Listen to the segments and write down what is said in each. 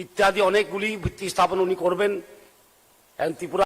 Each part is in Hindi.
ইত্যাদি অনেকগুলি ভিত্তি স্থাপন উনি করবেন। ত্রিপুরা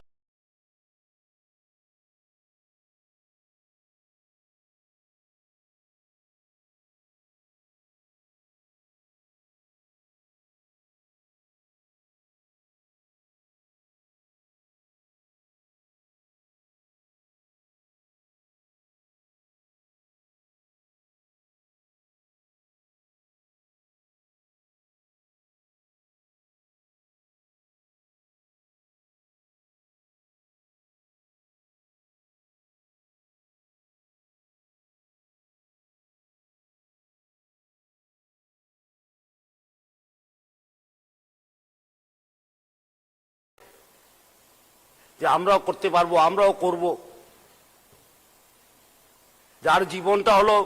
যে আমরাও করতে পারবো, আমরাও করব। যার জীবনটা হলো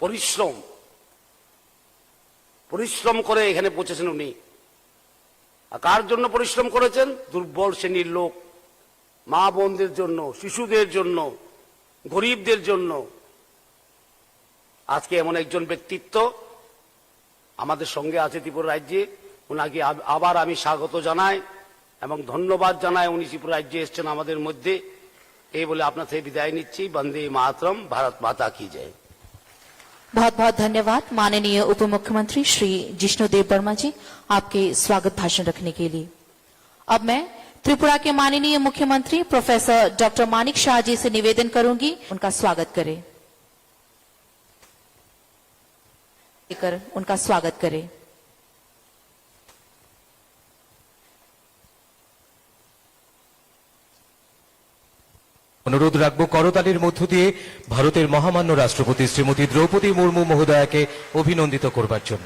পরিশ্রম, পরিশ্রম করে এখানে পৌঁছেছেন উনি। আর কার জন্য পরিশ্রম করেছেন? দুর্বল শ্রেণীর লোক, মা বোনদের জন্য, শিশুদের জন্য, গরিবদের জন্য। আজকে এমন একজন ব্যক্তিত্ব আমাদের সঙ্গে আছে ত্রিপুরা রাজ্যে। ওনাকে আবার আমি স্বাগত জানাই এবং ধন্যবাদ জানাই, উনি ত্রিপুরা রাজ্যে এসছেন আমাদের মধ্যে। এই বলে আপনার থেকে বিদায় নিচ্ছি। বন্দে মাতরম, भारत माता की जय। बहुत बहुत धन्यवाद माननीय उप मुख्यमंत्री श्री जिष्णुदेव वर्मा जी, आपके स्वागत भाषण रखने के लिए। अब मैं त्रिपुरा के माननीय मुख्यमंत्री प्रोफेसर डॉक्टर मानिक शाह जी से निवेदन करूंगी, उनका स्वागत करें, उनका स्वागत करें। অনুরোধ রাখবো করতালির মধ্য দিয়ে ভারতের মহামান্য রাষ্ট্রপতি শ্রীমতী দ্রৌপদী মুর্মু মহোদয়াকে অভিনন্দিত করবার জন্য।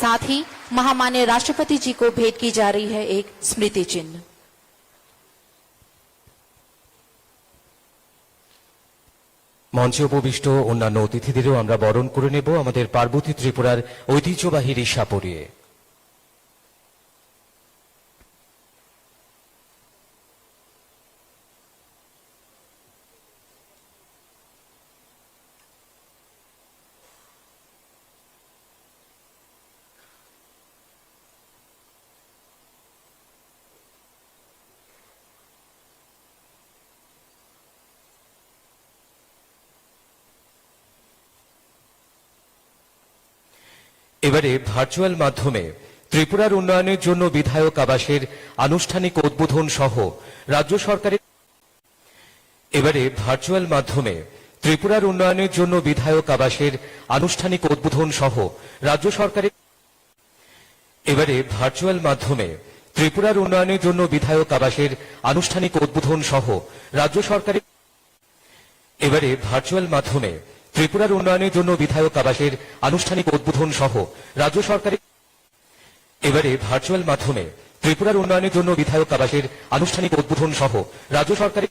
साथ ही महामान्य राष्ट्रपति जी को भेंट की जा रही है एक स्मृति चिन्ह। মঞ্চে উপবিষ্ট অন্যান্য অতিথিদেরও আমরা বরণ করে নেব আমাদের পার্বতী ত্রিপুরার ঐতিহ্যবাহী রিশা পরিয়ে। এবারে ভার্চুয়াল মাধ্যমে ত্রিপুরার উন্নয়নের জন্য বিধায়ক আবাসের আনুষ্ঠানিক উদ্বোধন সহ রাজ্য সরকারের এবারে ভার্চুয়াল মাধ্যমে ত্রিপুরার উন্নয়নের জন্য বিধায়ক আবাসের আনুষ্ঠানিক উদ্বোধন সহ রাজ্য সরকারের এবারে ভার্চুয়াল মাধ্যমে ত্রিপুরার উন্নয়নের জন্য বিধায়ক আবাসের আনুষ্ঠানিক উদ্বোধন সহ রাজ্য সরকারের এবারে ভার্চুয়াল মাধ্যমে ত্রিপুরার উন্নয়নের জন্য বিধায়ক আবাসের আনুষ্ঠানিক উদ্বোধন সহ রাজ্য সরকারের এবারে ভার্চুয়াল মাধ্যমে ত্রিপুরার উন্নয়নের জন্য বিধায়ক আবাসের আনুষ্ঠানিক উদ্বোধন সহ রাজ্য সরকারের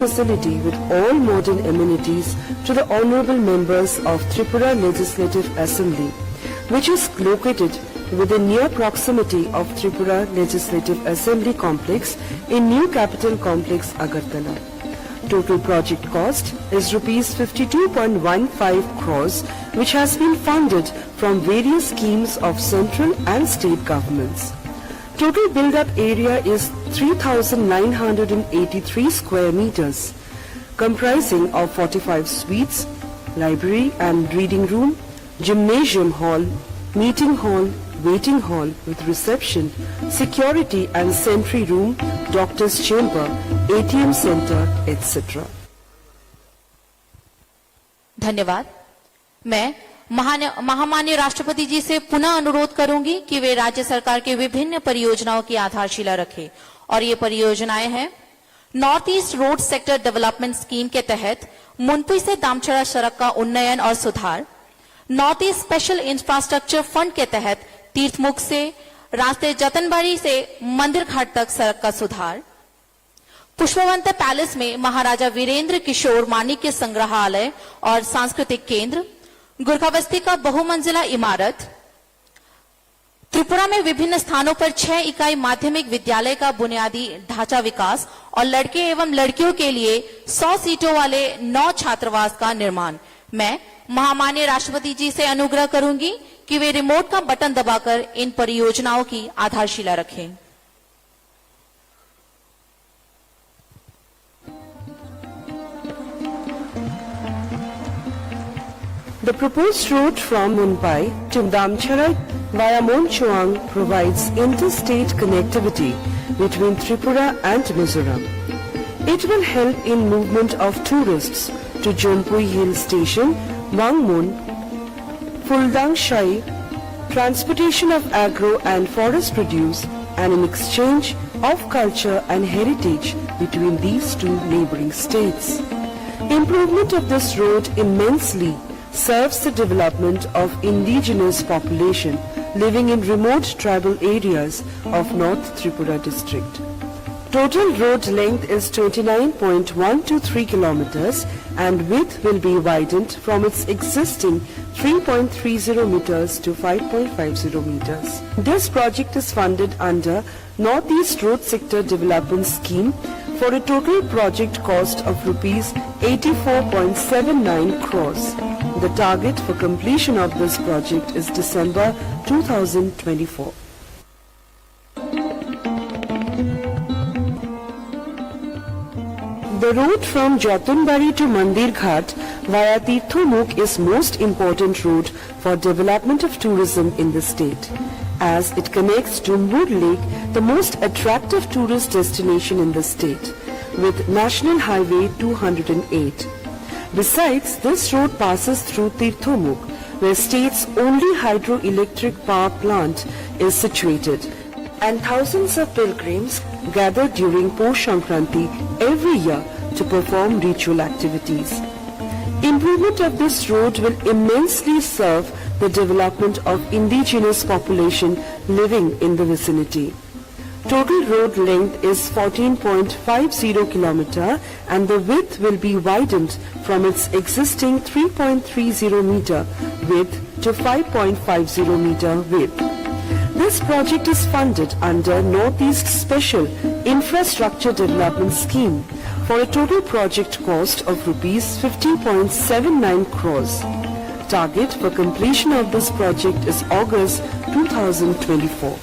facility with all modern amenities to the honorable members of Tripura Legislative Assembly, which is located within near proximity of Tripura Legislative Assembly complex in New Capital Complex, Agartala. Total project cost is rupees 52.15 crores, which has been funded from various schemes of central and state governments. Total build-up area is 3,983 square meters, comprising of 45 suites, library and reading room, gymnasium hall, meeting hall, waiting hall with reception, security and sentry room, doctor's chamber, ATM center, etc. धन्यवाद। मैं महामान्य राष्ट्रपति जी से पुनः अनुरोध करूंगी कि वे राज्य सरकार के विभिन्न परियोजनाओं की आधारशिला रखें, और ये परियोजनाएं हैं north east road sector development scheme के तहत मुनपुई से दामचड़ा सड़क का उन्नयन और सुधार, north east special infrastructure fund के तहत तीर्थमुख से रास्ते जतनबाड़ी से मंदिर घाट तक सड़क का सुधार, पुष्पवंत पैलेस में महाराजा वीरेंद्र किशोर मानिक्य संग्रहालय और सांस्कृतिक केंद्र, गुरखाबस्ती का बहुमंजिला इमारत। त्रिपुरा में विभिन्न स्थानों पर 6 इकाई माध्यमिक विद्यालय का बुनियादी ढांचा विकास और लड़के एवं लड़कियों के लिए 100 सीटों वाले 9 छात्रावास का निर्माण। मैं महामाननीय राष्ट्रपति जी से अनुग्रह करूंगी कि वे रिमोट का बटन दबाकर इन परियोजनाओं की आधारशिला रखें। The proposed route from Khumpui to Damchara via Monchuang provides interstate connectivity between Tripura and Mizoram. It will help in movement of tourists to Khumpui Hill Station, Wangmun, Fuldang Shai, transportation of agro and forest produce, and an exchange of culture and heritage between these two neighboring states. Improvement of this road immensely serves the development of indigenous population living in remote tribal areas of North Tripura district. Total road length is 29.123 kilometers and width will be widened from its existing 3.30 meters to 5.50 meters. This project is funded under Northeast Road Sector Development Scheme for a total project cost of rupees 84.79 crores. The target for completion of this project is December 2024. The route from Jatunbari to Mandir Ghat via Tirthomukh is most important route for development of tourism in the state, as it connects Jumbur Lake, the most attractive tourist destination in the state, with National Highway 208. Besides, this road passes through Tirthomukh, where state's only hydroelectric power plant is situated, and thousands of pilgrims gather during Posh Sankranti every year to perform ritual activities. Improvement of this road will immensely serve the development of indigenous population living in the vicinity. Total road length is 14.50 kilometer and the width will be widened from its existing 3.30 meter width to 5.50 meter width. This project is funded under Northeast Special Infrastructure Development Scheme for a total project cost of rupees 50.79 crores. Target for completion of this project is August 2024.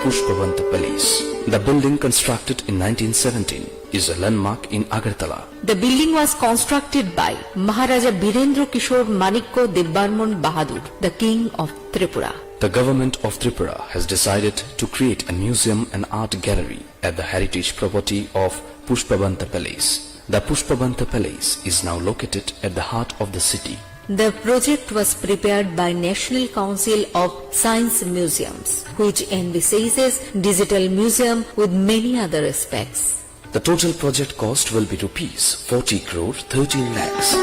Pushpavanta Palace. The building constructed in 1917 is a landmark in Agartala. The building was constructed by Maharaja Birendra Kishore Manikko Debbarman Bahadur, the King of Tripura. The government of Tripura has decided to create a museum and art gallery at the heritage property of Pushpavanta Palace. The Pushpavanta Palace is now located at the heart of the city. The project was prepared by National Council of Science Museums, which envisages digital museum with many other aspects. The total project cost will be rupees 40 crore 13 lakhs.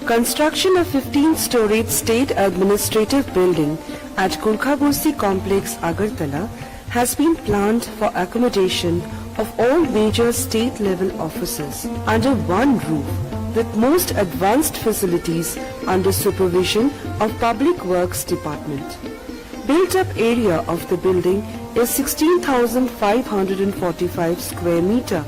Construction of 15-storied state administrative building at Kurkhabursi Complex, Agartala has been planned for accommodation of all major state-level offices under one roof with most advanced facilities under supervision of Public Works Department. Built-up area of the building is 16,545 square meter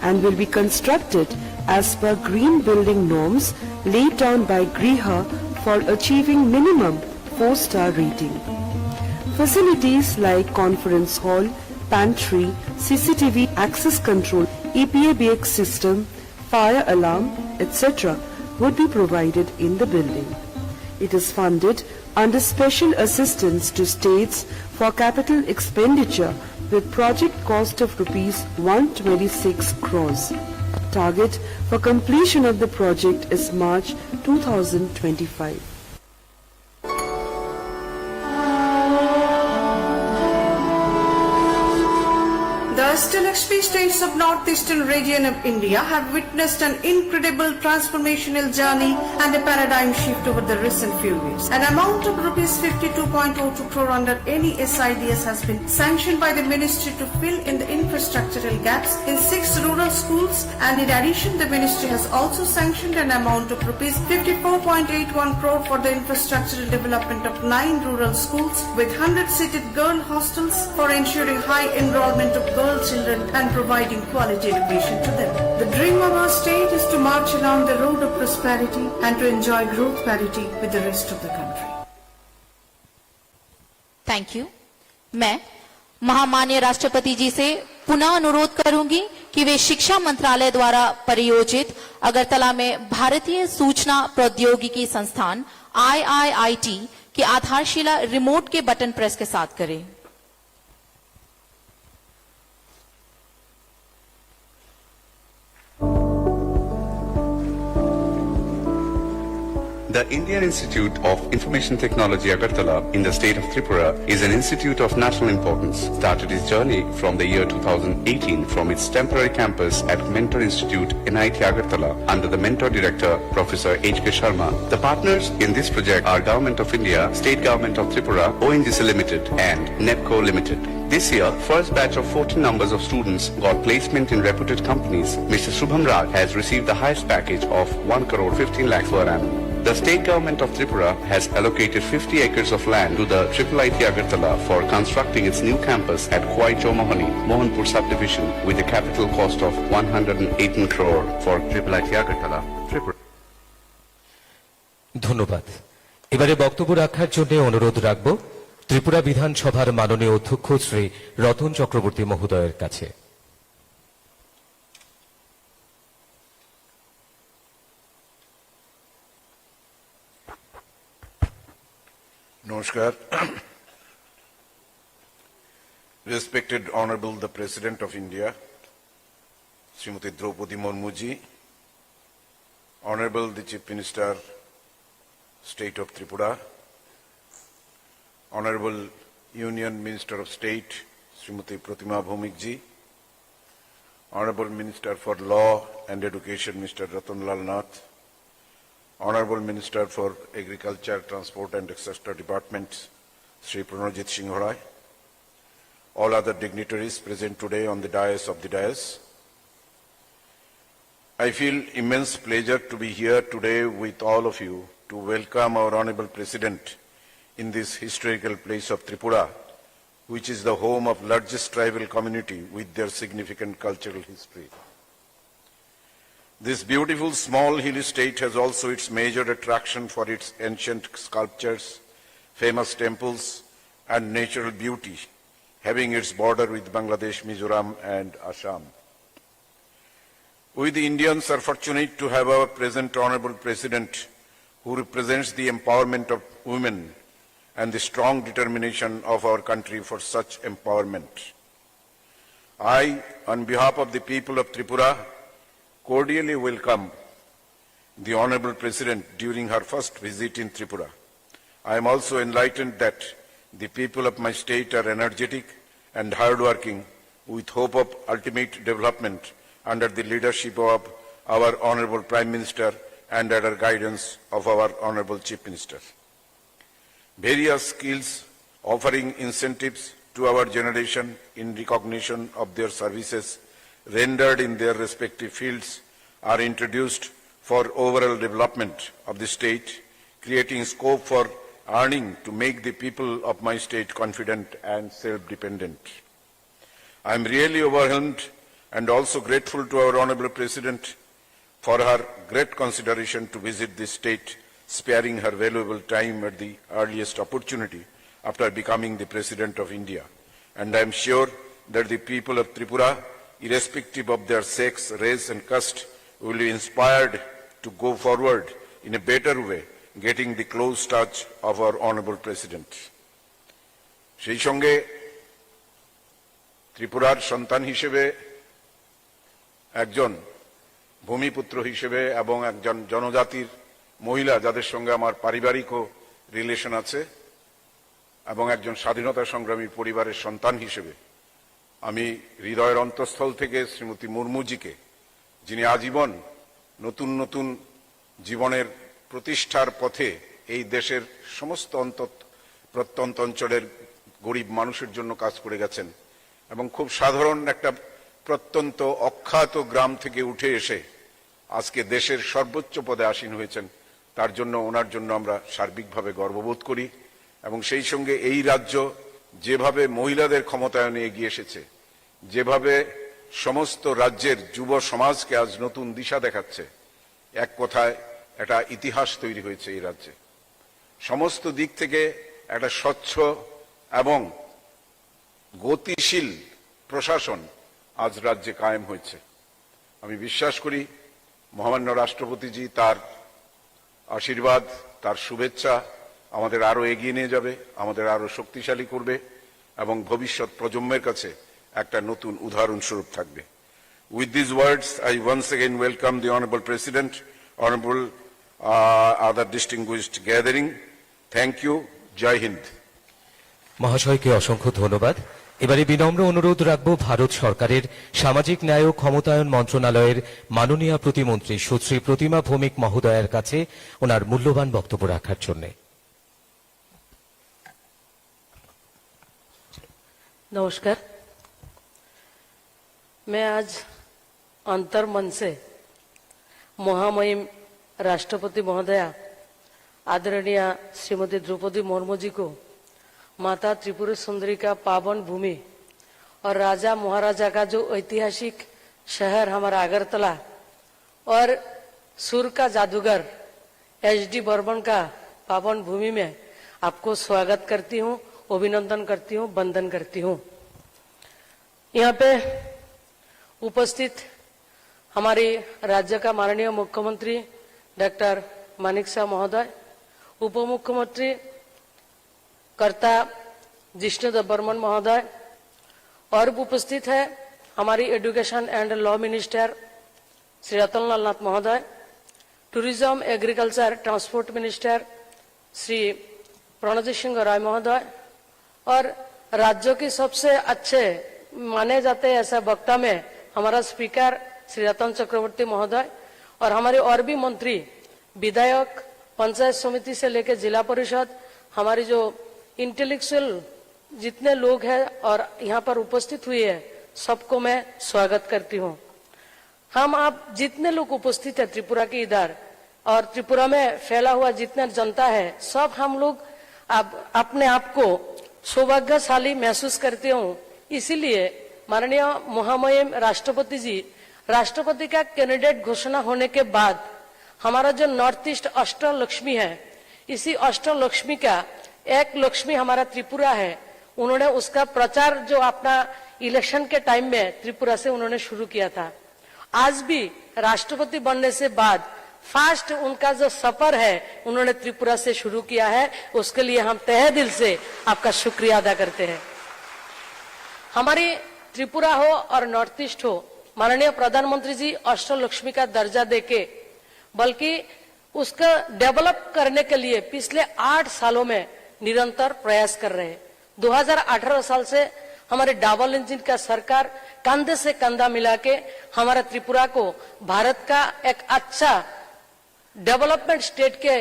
and will be constructed as per green building norms laid down by Griha for achieving minimum 4-star rating. Facilities like conference hall, pantry, CCTV access control, EPA-BX system, fire alarm, etc. would be provided in the building. It is funded under special assistance to states for capital expenditure with project cost of rupees 126 crores. Target for completion of the project is March 2025. The Western XP states of northeastern region of India have witnessed an incredible transformational journey and a paradigm shift over the recent few years. An amount of rupees 52.02 crore under any SIDS has been sanctioned by the ministry to fill in the infrastructural gaps in 6 rural schools, and in addition the ministry has also sanctioned an amount of rupees 54.81 crore for the infrastructural development of 9 rural schools with 100-seated girl hostels for ensuring high enrollment of girl children and providing quality education to them. The dream of our state is to march along the road of prosperity and to enjoy growth parity with the rest of the country. Thank you. मैं महामाननीय राष्ट्रपति जी से पुनः अनुरोध करूंगी कि वे शिक्षा मंत्रालय द्वारा परियोजित अगरतला में भारतीय सूचना प्रौद्योगिकी संस्थान IIIT की आधारशिला रिमोट के बटन प्रेस के साथ करें। The Indian Institute of Information Technology Agartala in the state of Tripura is an institute of national importance. Started its journey from the year 2018 from its temporary campus at Mentor Institute NIT Agartala under the Mentor Director Professor H.K. Sharma. The partners in this project are Government of India, State Government of Tripura, ONGC Limited and NEPCO Limited. This year, first batch of 14 numbers of students got placement in reputed companies. Mr. Shubham Raj has received the highest package of 1 crore 15 lakhs per annum. The state government of Tripura has allocated 50 acres of land to the IIIT Agartala for constructing its new campus at Khumpui Chomohani, Mohanpur subdivision with a capital cost of 118 crore for IIIT Agartala, Tripura. ধন্যবাদ। এবারে বক্তব্য রাখার জন্য অনুরোধ রাখব ত্রিপুরা বিধানসভার মাননীয় অধ্যক্ষ শ্রী রতন চক্রবর্তী মহোদয়ের কাছে। Namaskar. Respected Honorable the President of India, Srimati Draupadi Murmu ji, Honorable the Chief Minister, State of Tripura, Honorable Union Minister of State, Srimati Pratima Bhumik ji, Honorable Minister for Law and Education, Mr. Ratan Lal Nath, Honorable Minister for Agriculture, Transport and Etc. Departments, Sri Pranojit Singh Horai, all other dignitaries present today on the dais of the dais. I feel immense pleasure to be here today with all of you to welcome our Honorable President in this historical place of Tripura, which is the home of largest tribal community with their significant cultural history. This beautiful small hilly state has also its major attraction for its ancient sculptures, famous temples, and natural beauty, having its border with Bangladesh, Mizoram, and Assam. We the Indians are fortunate to have our present Honorable President who represents the empowerment of women and the strong determination of our country for such empowerment. I, on behalf of the people of Tripura, cordially welcome the Honorable President during her first visit in Tripura. I am also enlightened that the people of my state are energetic and hardworking with hope of ultimate development under the leadership of our Honorable Prime Minister and under guidance of our Honorable Chief Minister. Various skills offering incentives to our generation in recognition of their services rendered in their respective fields are introduced for overall development of the state, creating scope for earning to make the people of my state confident and self-dependent. I am really overwhelmed and also grateful to our Honorable President for her great consideration to visit this state, sparing her valuable time at the earliest opportunity after becoming the President of India. And I am sure that the people of Tripura, irrespective of their sex, race and caste, will be inspired to go forward in a better way, getting the close touch of our Honorable President. সেই সঙ্গে ত্রিপুরার সন্তান হিসেবে একজন ভূমিপুত্র হিসেবে এবং একজন জনজাতির মহিলা যাদের সঙ্গে আমার পারিবারিকও রিলেশন আছে এবং একজন স্বাধীনতা সংগ্রামী পরিবারের সন্তান হিসেবে আমি হৃদয়ের অন্তঃস্থল থেকে শ্রীমতী মুর্মুজিকে, যিনি আজীবন নতুন নতুন জীবনের প্রতিষ্ঠার পথে এই দেশের সমস্ত প্রত্যন্ত অঞ্চলের গরিব মানুষের জন্য কাজ করে গেছেন এবং খুব সাধারণ একটা প্রত্যন্ত অখ্যাত গ্রাম থেকে উঠে এসে আজকে দেশের সর্বোচ্চ পদে আসীন হয়েছেন, তার জন্য ওনার জন্য আমরা সার্বিকভাবে গর্ববোধ করি। এবং সেই সঙ্গে এই রাজ্য যেভাবে মহিলাদের ক্ষমতায়নে এগিয়ে এসেছে, যেভাবে সমস্ত রাজ্যের যুব সমাজকে আজ নতুন দিশা দেখাচ্ছে, এক কথায় একটা ইতিহাস তৈরি হয়েছে এই রাজ্যে। সমস্ত দিক থেকে একটা স্বচ্ছ এবং গতিশীল প্রশাসন আজ রাজ্যে কায়েম হয়েছে। আমি বিশ্বাস করি মহামান্য রাষ্ট্রপতিজি তার আশীর্বাদ, তার শুভেচ্ছা আমাদের আরো এগিয়ে নিয়ে যাবে, আমাদের আরো শক্তিশালী করবে এবং ভবিষ্যৎ প্রজন্মের কাছে একটা নতুন উদাহরণস্বরূপ থাকবে। With these words, I once again welcome the Honorable President, Honorable other distinguished gathering. Thank you. Jai Hind. মহাশয়কে অসংখ্য ধন্যবাদ। এবারে বিনম্র অনুরোধ রাখব ভারত সরকারের সামাজিক ন্যায় ও ক্ষমতায়ন মন্ত্রণালয়ের মাননীয় প্রতিমন্ত্রী সুশ্রী প্রতিমা ভৌমিক মহোদয়ের কাছে ওনার মূল্যবান বক্তব্য রাখার জন্য। नमस्कार। मैं आज अंतर मन से महामहिम राष्ट्रपति महोदया आदरणीय श्रीमती द्रौपदी मुर्मू जी को माता त्रिपुरा सुंदरी का पावन भूमि और राजा महाराजा का जो ऐतिहासिक शहर हमारा अगरतला और सुर का जादूगर एच.डी. बर्मन का पावन भूमि में आपको स्वागत करती हूँ, अभिनंदन करती हूँ, वंदन करती हूँ। यहाँ पे उपस्थित हमारी राज्य का माननीय मुख्यमंत्री डॉक्टर मानिक शाह महोदय, उप मुख्यमंत्री कर्ता जिष्णुदेव बर्मन महोदय और उपस्थित है हमारी education and law minister Shri Ratanlal Nath महोदय, tourism agriculture transport minister Shri Pranjit Singh Rai महोदय और राज्यों की सबसे अच्छे माने जाते ऐसा वक्ता में हमारा स्पीकर श्री रतन चक्रवर्ती महोदय और हमारे और भी मंत्री, विधायक, पंचायत समिति से लेकर जिला परिषद, हमारी जो इंटेलेक्चुअल जितने लोग हैं और यहाँ पर उपस्थित हुए हैं, सबको मैं स्वागत करती हूँ। हम आप जितने लोग उपस्थित है त्रिपुरा के इधर और त्रिपुरा में फैला हुआ जितना जनता है, सब हम लोग अपने आप को सौभाग्यशाली महसूस करते हूँ। इसीलिए माननीय महामहिम राष्ट्रपति जी, राष्ट्रपति का कैंडिडेट घोषणा होने के बाद हमारा जो नॉर्थ ईस्ट अष्टलक्ष्मी है, इसी अष्टलक्ष्मी का एक लक्ष्मी हमारा त्रिपुरा है। उन्होंने उसका प्रचार जो अपना इलेक्शन के टाइम में त्रिपुरा से उन्होंने शुरू किया था। आज भी राष्ट्रपति बनने से बाद फास्ट उनका जो सफर है उन्होंने त्रिपुरा से शुरू किया है, उसके लिए हम तहे दिल से आपका शुक्रिया अदा करते हैं। हमारी त्रिपुरा हो और नॉर्थ ईस्ट हो, माननीय प्रधानमंत्री जी अष्टलक्ष्मी का दर्जा देके बल्कि उसका डेवलप करने के लिए पिछले 8 सालों में निरंतर प्रयास कर रहे हैं। 2018 साल से हमारे डबल इंजन का सरकार कंधे से कंधा मिला के हमारा त्रिपुरा को भारत का एक अच्छा डेवलपमेंट स्टेट के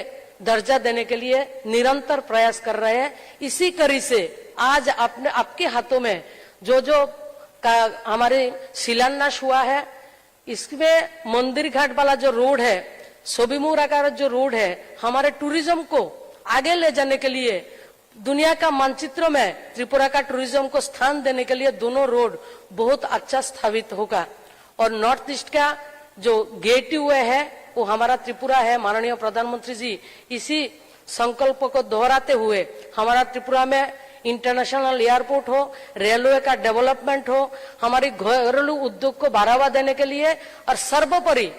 दर्जा देने के लिए निरंतर प्रयास कर रहे हैं। इसी कड़ी से आज आपके हाथों में जो हमारे शिलान्यास हुआ है, इसमें मंदिर घाट वाला जो रोड है, सोबीमुरा का जो रोड है, हमारे टूरिज्म को आगे ले जाने के लिए दुनिया का मानचित्र में त्रिपुरा का टूरिज्म को स्थान देने के लिए दोनों रोड बहुत अच्छा स्थापित होगा। और नॉर्थ ईस्ट का जो गेटवे है वो हमारा त्रिपुरा है। माननीय प्रधानमंत्री जी इसी संकल्प को दोहराते हुए हमारा त्रिपुरा में इंटरनेशनल एयरपोर्ट हो, रेलवे का डेवलपमेंट हो, हमारी घरेलू उद्योग को बढ़ावा देने के लिए और सर्वोपरि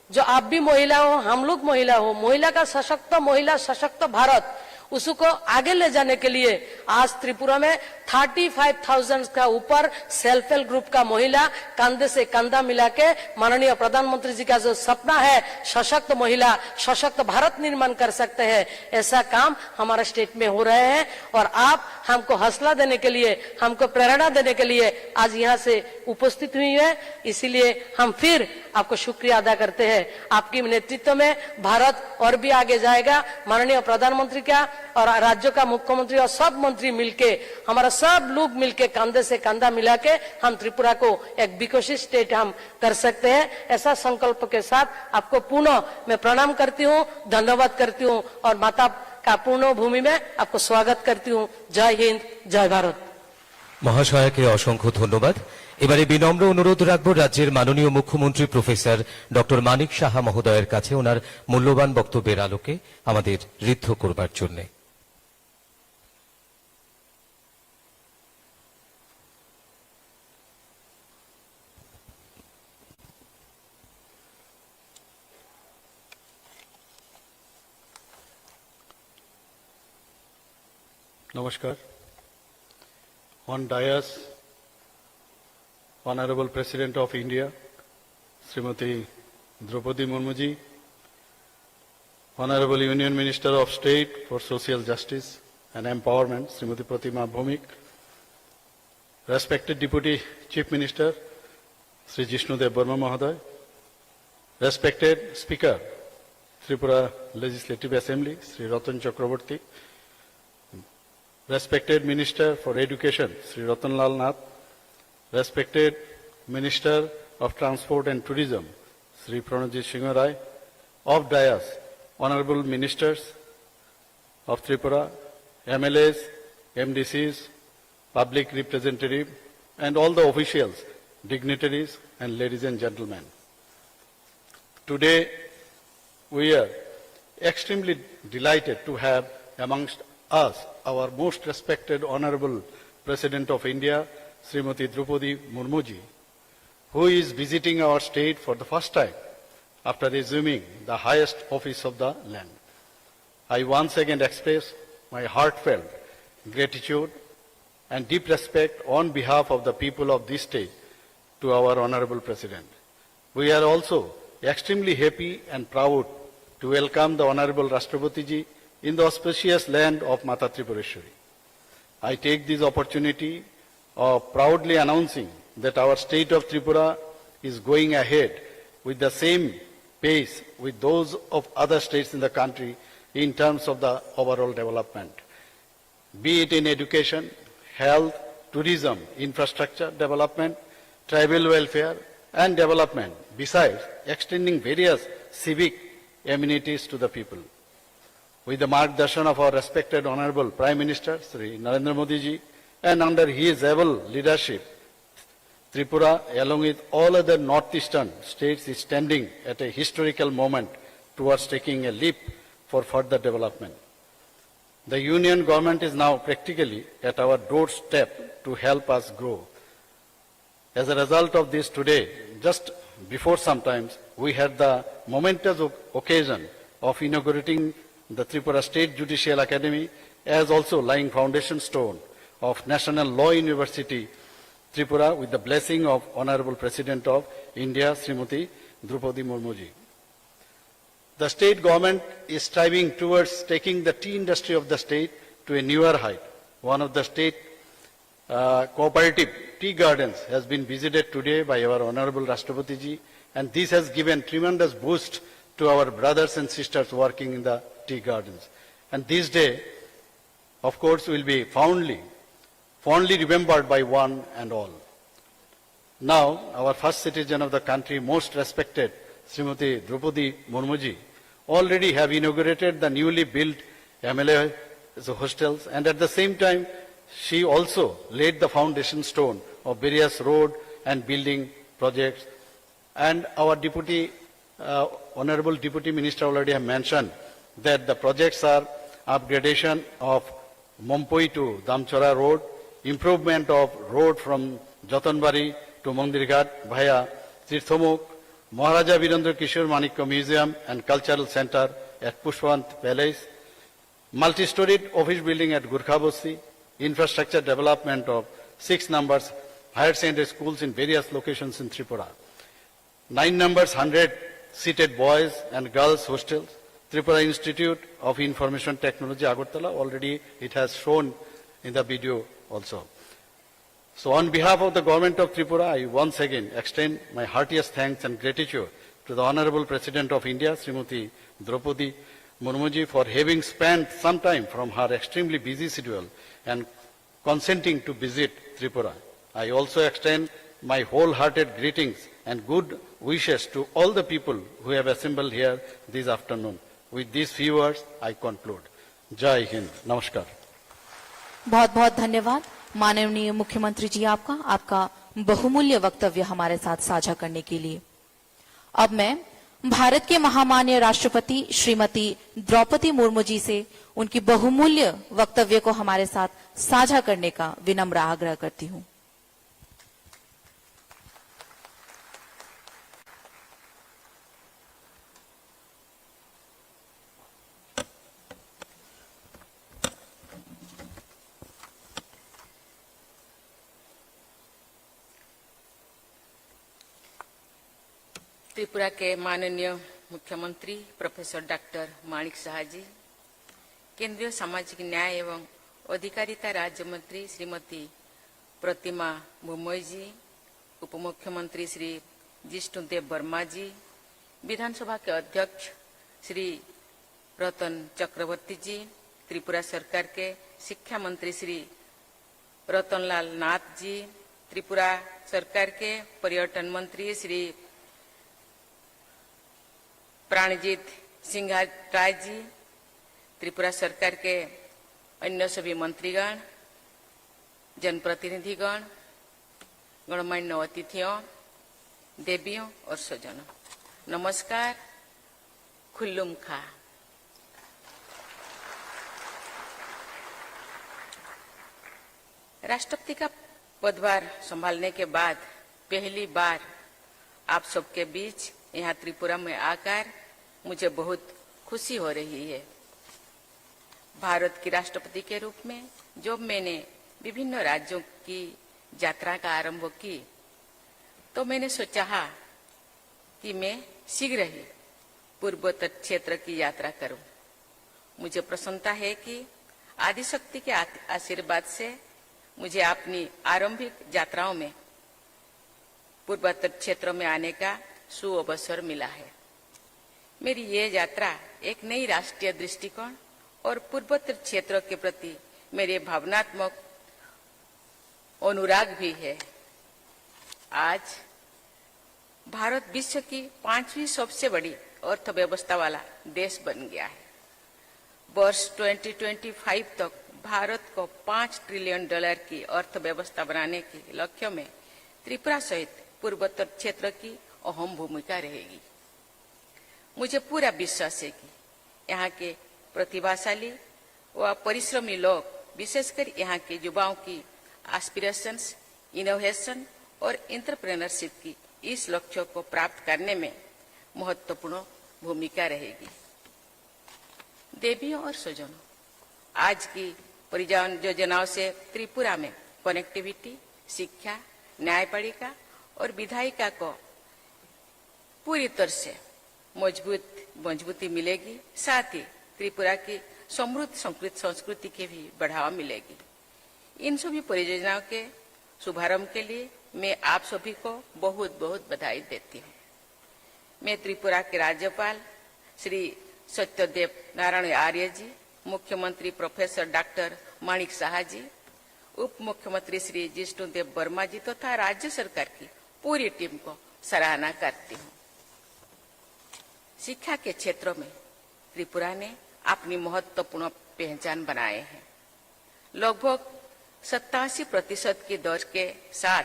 जो आप भी महिला हो, हम लोग महिला हो, महिला का सशक्त भारत उसको आगे ले जाने के लिए आज त्रिपुरा में 35,000 का ऊपर सेल्फ हेल्प ग्रुप का महिला कंधे से कंधा मिला के माननीय प्रधानमंत्री जी का जो सपना है सशक्त महिला सशक्त भारत निर्माण कर सकते हैं, ऐसा काम हमारे स्टेट में हो रहे हैं। और आप हमको हौसला देने के लिए, हमको प्रेरणा देने के लिए आज यहाँ से उपस्थित हुई है, इसीलिए हम फिर आपको शुक्रिया अदा करते हैं। आपके नेतृत्व में भारत और भी आगे जाएगा। माननीय प्रधानमंत्री का और राज्य का मुख्यमंत्री और सब मंत्री मिलके, हमारा सब लोग मिलके कंधे से कंधा मिला के हम त्रिपुरा को एक विकसित स्टेट हम कर सकते हैं। ऐसा संकल्प के साथ आपको पुनः मैं प्रणाम करती हूँ, धन्यवाद करती हूँ और माता का पूर्ण भूमि में आपको स्वागत करती हूँ। जय हिंद, जय भारत। মহাশয়াকে অসংখ্য ধন্যবাদ। এবারে বিনম্র অনুরোধ রাখব রাজ্যের মাননীয় মুখ্যমন্ত্রী প্রফেসর ডক্টর মানিক সাহা মহোদয়ের কাছে ওনার মূল্যবান বক্তব্যের আলোকে আমাদের ঋদ্ধ করবার জন্য। Namaskar. On dais, Honorable President of India, Srimati Draupadi Murmu ji, Honorable Union Minister of State for Social Justice and Empowerment, Srimati Pratima Bhumik, respected Deputy Chief Minister, Sri Jishnudev Burma Mahoday, respected Speaker, Tripura Legislative Assembly, Sri Ratan Chakraborty, respected Minister for Education, Sri Ratanlal Nath, respected Minister of Transport and Tourism, Sri Pranajit Singh Rai, of Dayas, Honorable Ministers of Tripura, MLAs, MDCs, public representative, and all the officials, dignitaries, and ladies and gentlemen. Today, we are extremely delighted to have amongst us our most respected Honorable President of India, Srimati Draupadi Murmu ji, who is visiting our state for the first time after assuming the highest office of the land. I once again express my heartfelt gratitude and deep respect on behalf of the people of this state to our Honorable President. We are also extremely happy and proud to welcome the Honorable Rashtrapati ji in the auspicious land of Mata Tripureshwari. I take this opportunity of proudly announcing that our state of Tripura is going ahead with the same pace with those of other states in the country in terms of the overall development, be it in education, health, tourism, infrastructure development, tribal welfare and development, besides extending various civic amenities to the people. With the margdarshan of our respected Honorable Prime Minister, Sri Narendra Modi ji, and under his able leadership, Tripura, along with all other northeastern states, is standing at a historical moment towards taking a leap for further development. The Union government is now practically at our doorstep to help us grow. As a result of this today, just before sometimes, we had the momentous occasion of inaugurating the Tripura State Judicial Academy, as also laying foundation stone of National Law University, Tripura, with the blessing of Honorable President of India, Srimati Draupadi Murmu ji. The state government is striving towards taking the tea industry of the state to a newer height. One of the state cooperative tea gardens has been visited today by our Honorable Rashtrapati ji, and this has given tremendous boost to our brothers and sisters working in the tea gardens. And this day, of course, will be fondly remembered by one and all. Now, our first citizen of the country, most respected Srimati Draupadi Murmu ji, already have inaugurated the newly built MLA hostels, and at the same time, she also laid the foundation stone of various road and building projects. And our Honorable Deputy Minister already have mentioned that the projects are upgradation of Khumpui to Damchora Road, improvement of road from Jatanbari to Mandirghat via Tirthamuk, Maharaja Virendra Kishore Manikya Museum and Cultural Center at Pushpavant Palace, multi-storied office building at Gurkhabasti, infrastructure development of 6 numbers higher secondary schools in various locations in Tripura. 9 numbers 100-seated boys and girls hostels. Tripura Institute of Information Technology, Agartala, already it has shown in the video also. So on behalf of the government of Tripura, I once again extend my heartiest thanks and gratitude to the Honorable President of India, Srimati Draupadi Murmuji, for having spent some time from her extremely busy schedule and consenting to visit Tripura. I also extend my wholehearted greetings and good wishes to all the people who have assembled here this afternoon. With these few words, I conclude. Jai Hind. Namaskar. बहुत बहुत धन्यवाद माननीय मुख्यमंत्री जी आपका बहुमूल्य वक्तव्य हमारे साथ साझा करने के लिए। अब मैं भारत के महामान्य राष्ट्रपति श्रीमती द्रौपदी मुर्मू जी से उनकी बहुमूल्य वक्तव्य को हमारे साथ साझा करने का विनम्र आग्रह करती हूं। त्रिपुरा के माननीय मुख्यमंत्री प्रोफेसर डॉक्टर माणिक साहा जी, केंद्रीय सामाजिक न्याय एवं अधिकारिता राज्य मंत्री श्रीमती प्रतिमा मुर्मू जी, उप मुख्यमंत्री श्री जिष्णुदेव वर्मा जी, विधानसभा के अध्यक्ष श्री रतन चक्रवर्ती जी, त्रिपुरा सरकार के शिक्षा मंत्री श्री रतनलाल नाथ जी, त्रिपुरा सरकार के पर्यटन मंत्री श्री प्राणजीत सिंह राय जी, त्रिपुरा सरकार के अन्य सभी मंत्रीगण, जनप्रतिनिधिगण, गणमान्य अतिथियों, देवियों और स्वजनों, नमस्कार, खुल्लुम खा। राष्ट्रपति का पदभार संभालने के बाद पहली बार आप सबके बीच यहाँ त्रिपुरा में आकर मुझे बहुत खुशी हो रही है। भारत की राष्ट्रपति के रूप में जब मैंने विभिन्न राज्यों की यात्रा का आरंभ की तो मैंने सोचा कि मैं शीघ्र ही पूर्वोत्तर क्षेत्र की यात्रा करूं। मुझे प्रसन्नता है कि आदिशक्ति के आशीर्वाद से मुझे अपनी आरंभिक यात्राओं में पूर्वोत्तर क्षेत्र में आने का सुअवसर मिला है। मेरी ये यात्रा एक नई राष्ट्रीय दृष्टिकोण और पूर्वोत्तर क्षेत्र के प्रति मेरे भावनात्मक अनुराग भी है। आज भारत विश्व की 5वीं सबसे बड़ी अर्थव्यवस्था वाला देश बन गया है। वर्ष 2025 तक भारत को $5 ट्रिलियन की अर्थव्यवस्था बनाने के लक्ष्य में त्रिपुरा सहित पूर्वोत्तर क्षेत्र की अहम भूमिका रहेगी। मुझे पूरा विश्वास है कि यहाँ के प्रतिभाशाली व परिश्रमी लोग, विशेषकर यहाँ के युवाओं की एस्पिरेशंस, इनोवेशन और एंटरप्रेन्योरशिप की इस लक्ष्य को प्राप्त करने में महत्वपूर्ण भूमिका रहेगी। देवियों और स्वजनों, आज की परियोजनाओं से त्रिपुरा में कनेक्टिविटी, शिक्षा, न्यायपालिका और विधायिका को पूरी तरह से मजबूती मिलेगी। साथ ही त्रिपुरा की समृद्ध संस्कृति के भी बढ़ावा मिलेगी। इन सभी परियोजनाओं के शुभारंभ के लिए मैं आप सभी को बहुत बहुत बधाई देती हूँ। मैं त्रिपुरा के राज्यपाल श्री सत्यदेव नारायण आर्य जी, मुख्यमंत्री प्रोफेसर डॉक्टर माणिक साहा जी, उप मुख्यमंत्री श्री जिष्णुदेव वर्मा जी तथा राज्य सरकार की पूरी टीम को सराहना करती हूँ। शिक्षा के क्षेत्र में त्रिपुरा ने अपनी महत्वपूर्ण पहचान बनाए हैं। लगभग 87% की दर के साथ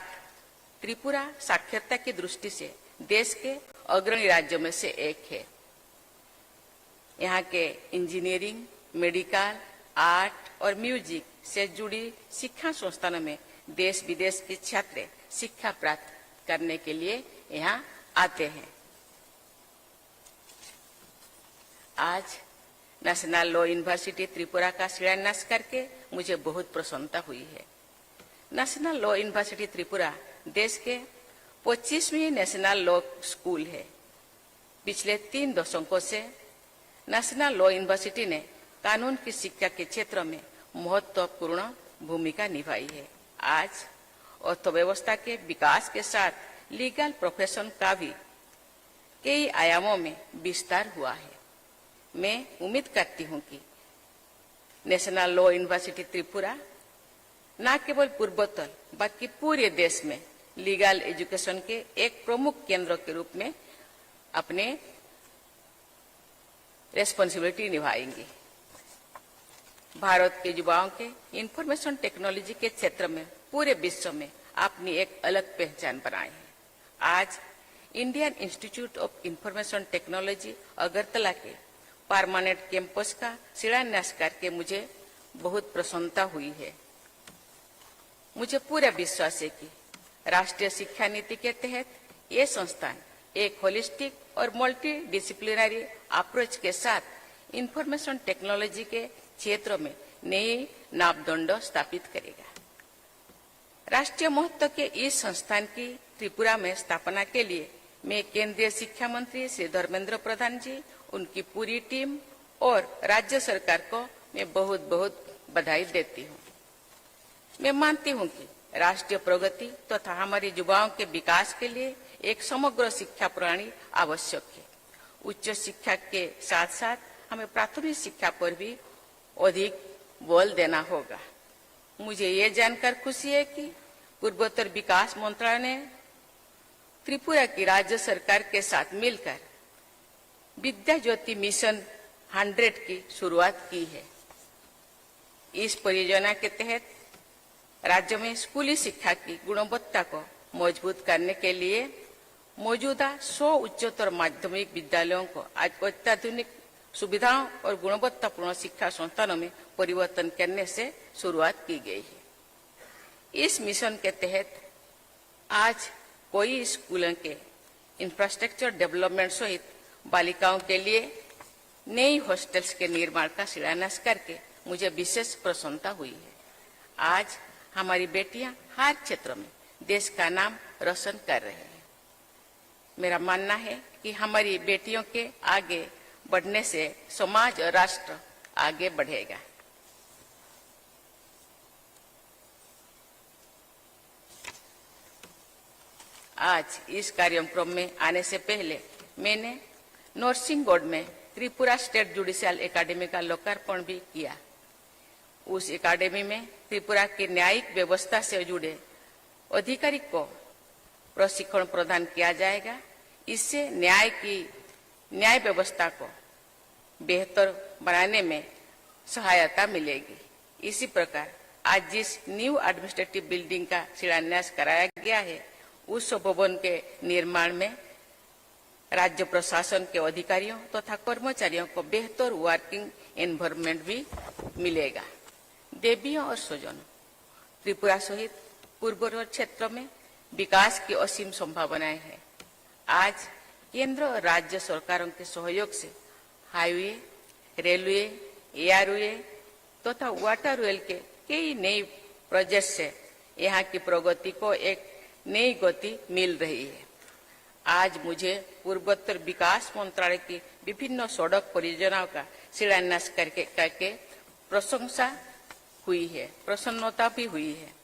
त्रिपुरा साक्षरता की दृष्टि से देश के अग्रणी राज्यों में से एक है। यहाँ के इंजीनियरिंग, मेडिकल, आर्ट और म्यूजिक से जुड़ी शिक्षा संस्थानों में देश विदेश के छात्र शिक्षा प्राप्त करने के लिए यहाँ आते हैं। आज नेशनल लॉ यूनिवर्सिटी त्रिपुरा का शिलान्यास करके मुझे बहुत प्रसन्नता हुई है। नेशनल लॉ यूनिवर्सिटी त्रिपुरा देश के 25वीं नेशनल लॉ स्कूल है। पिछले 3 दशकों से नेशनल लॉ यूनिवर्सिटी ने कानून की शिक्षा के क्षेत्र में महत्वपूर्ण भूमिका निभाई है। आज अर्थव्यवस्था के विकास के साथ लीगल प्रोफेशन का भी कई आयामों में विस्तार हुआ है। मैं उम्मीद करती हूं कि नेशनल लॉ यूनिवर्सिटी त्रिपुरा न केवल पूर्वोत्तर बल्कि पूरे देश में लीगल एजुकेशन के एक प्रमुख केंद्र के रूप में अपने रेस्पॉन्सिबिलिटी निभाएंगी। भारत के युवाओं के इंफॉर्मेशन टेक्नोलॉजी के क्षेत्र में पूरे विश्व में अपनी एक अलग पहचान बनाई है। आज Indian institute of information technology Agartala के परमानेंट कैंपस का शिलान्यास करके मुझे बहुत प्रसन्नता हुई है। मुझे पूरा विश्वास है कि राष्ट्रीय शिक्षा नीति के तहत ये संस्थान एक होलिस्टिक और मल्टी डिसिप्लिनरी अप्रोच के साथ इंफॉर्मेशन टेक्नोलॉजी के क्षेत्र में नए मापदंड स्थापित करेगा। राष्ट्रीय महत्व के इस संस्थान की त्रिपुरा में स्थापना के लिए मैं केंद्रीय शिक्षा मंत्री श्री धर्मेंद्र प्रधान जी, उनकी पूरी टीम और राज्य सरकार को मैं बहुत बहुत बधाई देती हूँ। मैं मानती हूँ कि राष्ट्रीय प्रगति तथा हमारे युवाओं के विकास के लिए एक समग्र शिक्षा प्रणाली आवश्यक है। उच्च शिक्षा के साथ साथ हमें प्राथमिक शिक्षा पर भी अधिक बल देना होगा। मुझे ये जानकर खुशी है कि पूर्वोत्तर विकास मंत्रालय ने त्रिपुरा की राज्य सरकार के साथ मिलकर विद्या ज्योति मिशन 100 की शुरुआत की है। इस परियोजना के तहत राज्य में स्कूली शिक्षा की गुणवत्ता को मजबूत करने के लिए मौजूदा 100 उच्चतर माध्यमिक विद्यालयों को आज अत्याधुनिक सुविधाओं और गुणवत्तापूर्ण शिक्षा संस्थानों में परिवर्तन करने से शुरुआत की गई है। इस मिशन के तहत आज कोई स्कूलों के इंफ्रास्ट्रक्चर डेवलपमेंट सहित बालिकाओं के लिए नई हॉस्टल्स के निर्माण का शिलान्यास करके मुझे विशेष प्रसन्नता हुई है। आज हमारी बेटियां हर क्षेत्र में देश का नाम रोशन कर रहे हैं। मेरा मानना है कि हमारी बेटियों के आगे बढ़ने से समाज और राष्ट्र आगे बढ़ेगा। आज इस कार्यक्रम में आने से पहले मैंने नरसिंहगढ़ में त्रिपुरा स्टेट जुडिशियल एकेडमी का लोकार्पण भी किया। उस एकेडमी में त्रिपुरा की न्यायिक व्यवस्था से जुड़े अधिकारी को प्रशिक्षण प्रदान किया जाएगा। इससे न्याय व्यवस्था को बेहतर बनाने में सहायता मिलेगी। इसी प्रकार आज जिस न्यू एडमिनिस्ट्रेटिव बिल्डिंग का शिलान्यास कराया गया है, उस भवन के निर्माण में राज्य प्रशासन के अधिकारियों तथा कर्मचारियों को बेहतर वर्किंग एनवायरनमेंट भी मिलेगा। देवियों और स्वजनों, त्रिपुरा सहित पूर्वोत्तर क्षेत्र में विकास की असीम संभावनाएं हैं। आज केंद्र और राज्य सरकारों के सहयोग से हाईवे, रेलवे, एयरवे तथा वाटर वेल के कई नए प्रोजेक्ट से यहाँ की प्रगति को एक नई गति मिल रही है। आज मुझे पूर्वोत्तर विकास मंत्रालय की विभिन्न सड़क परियोजनाओं का शिलान्यास करके प्रशंसा हुई है, प्रसन्नता भी हुई है।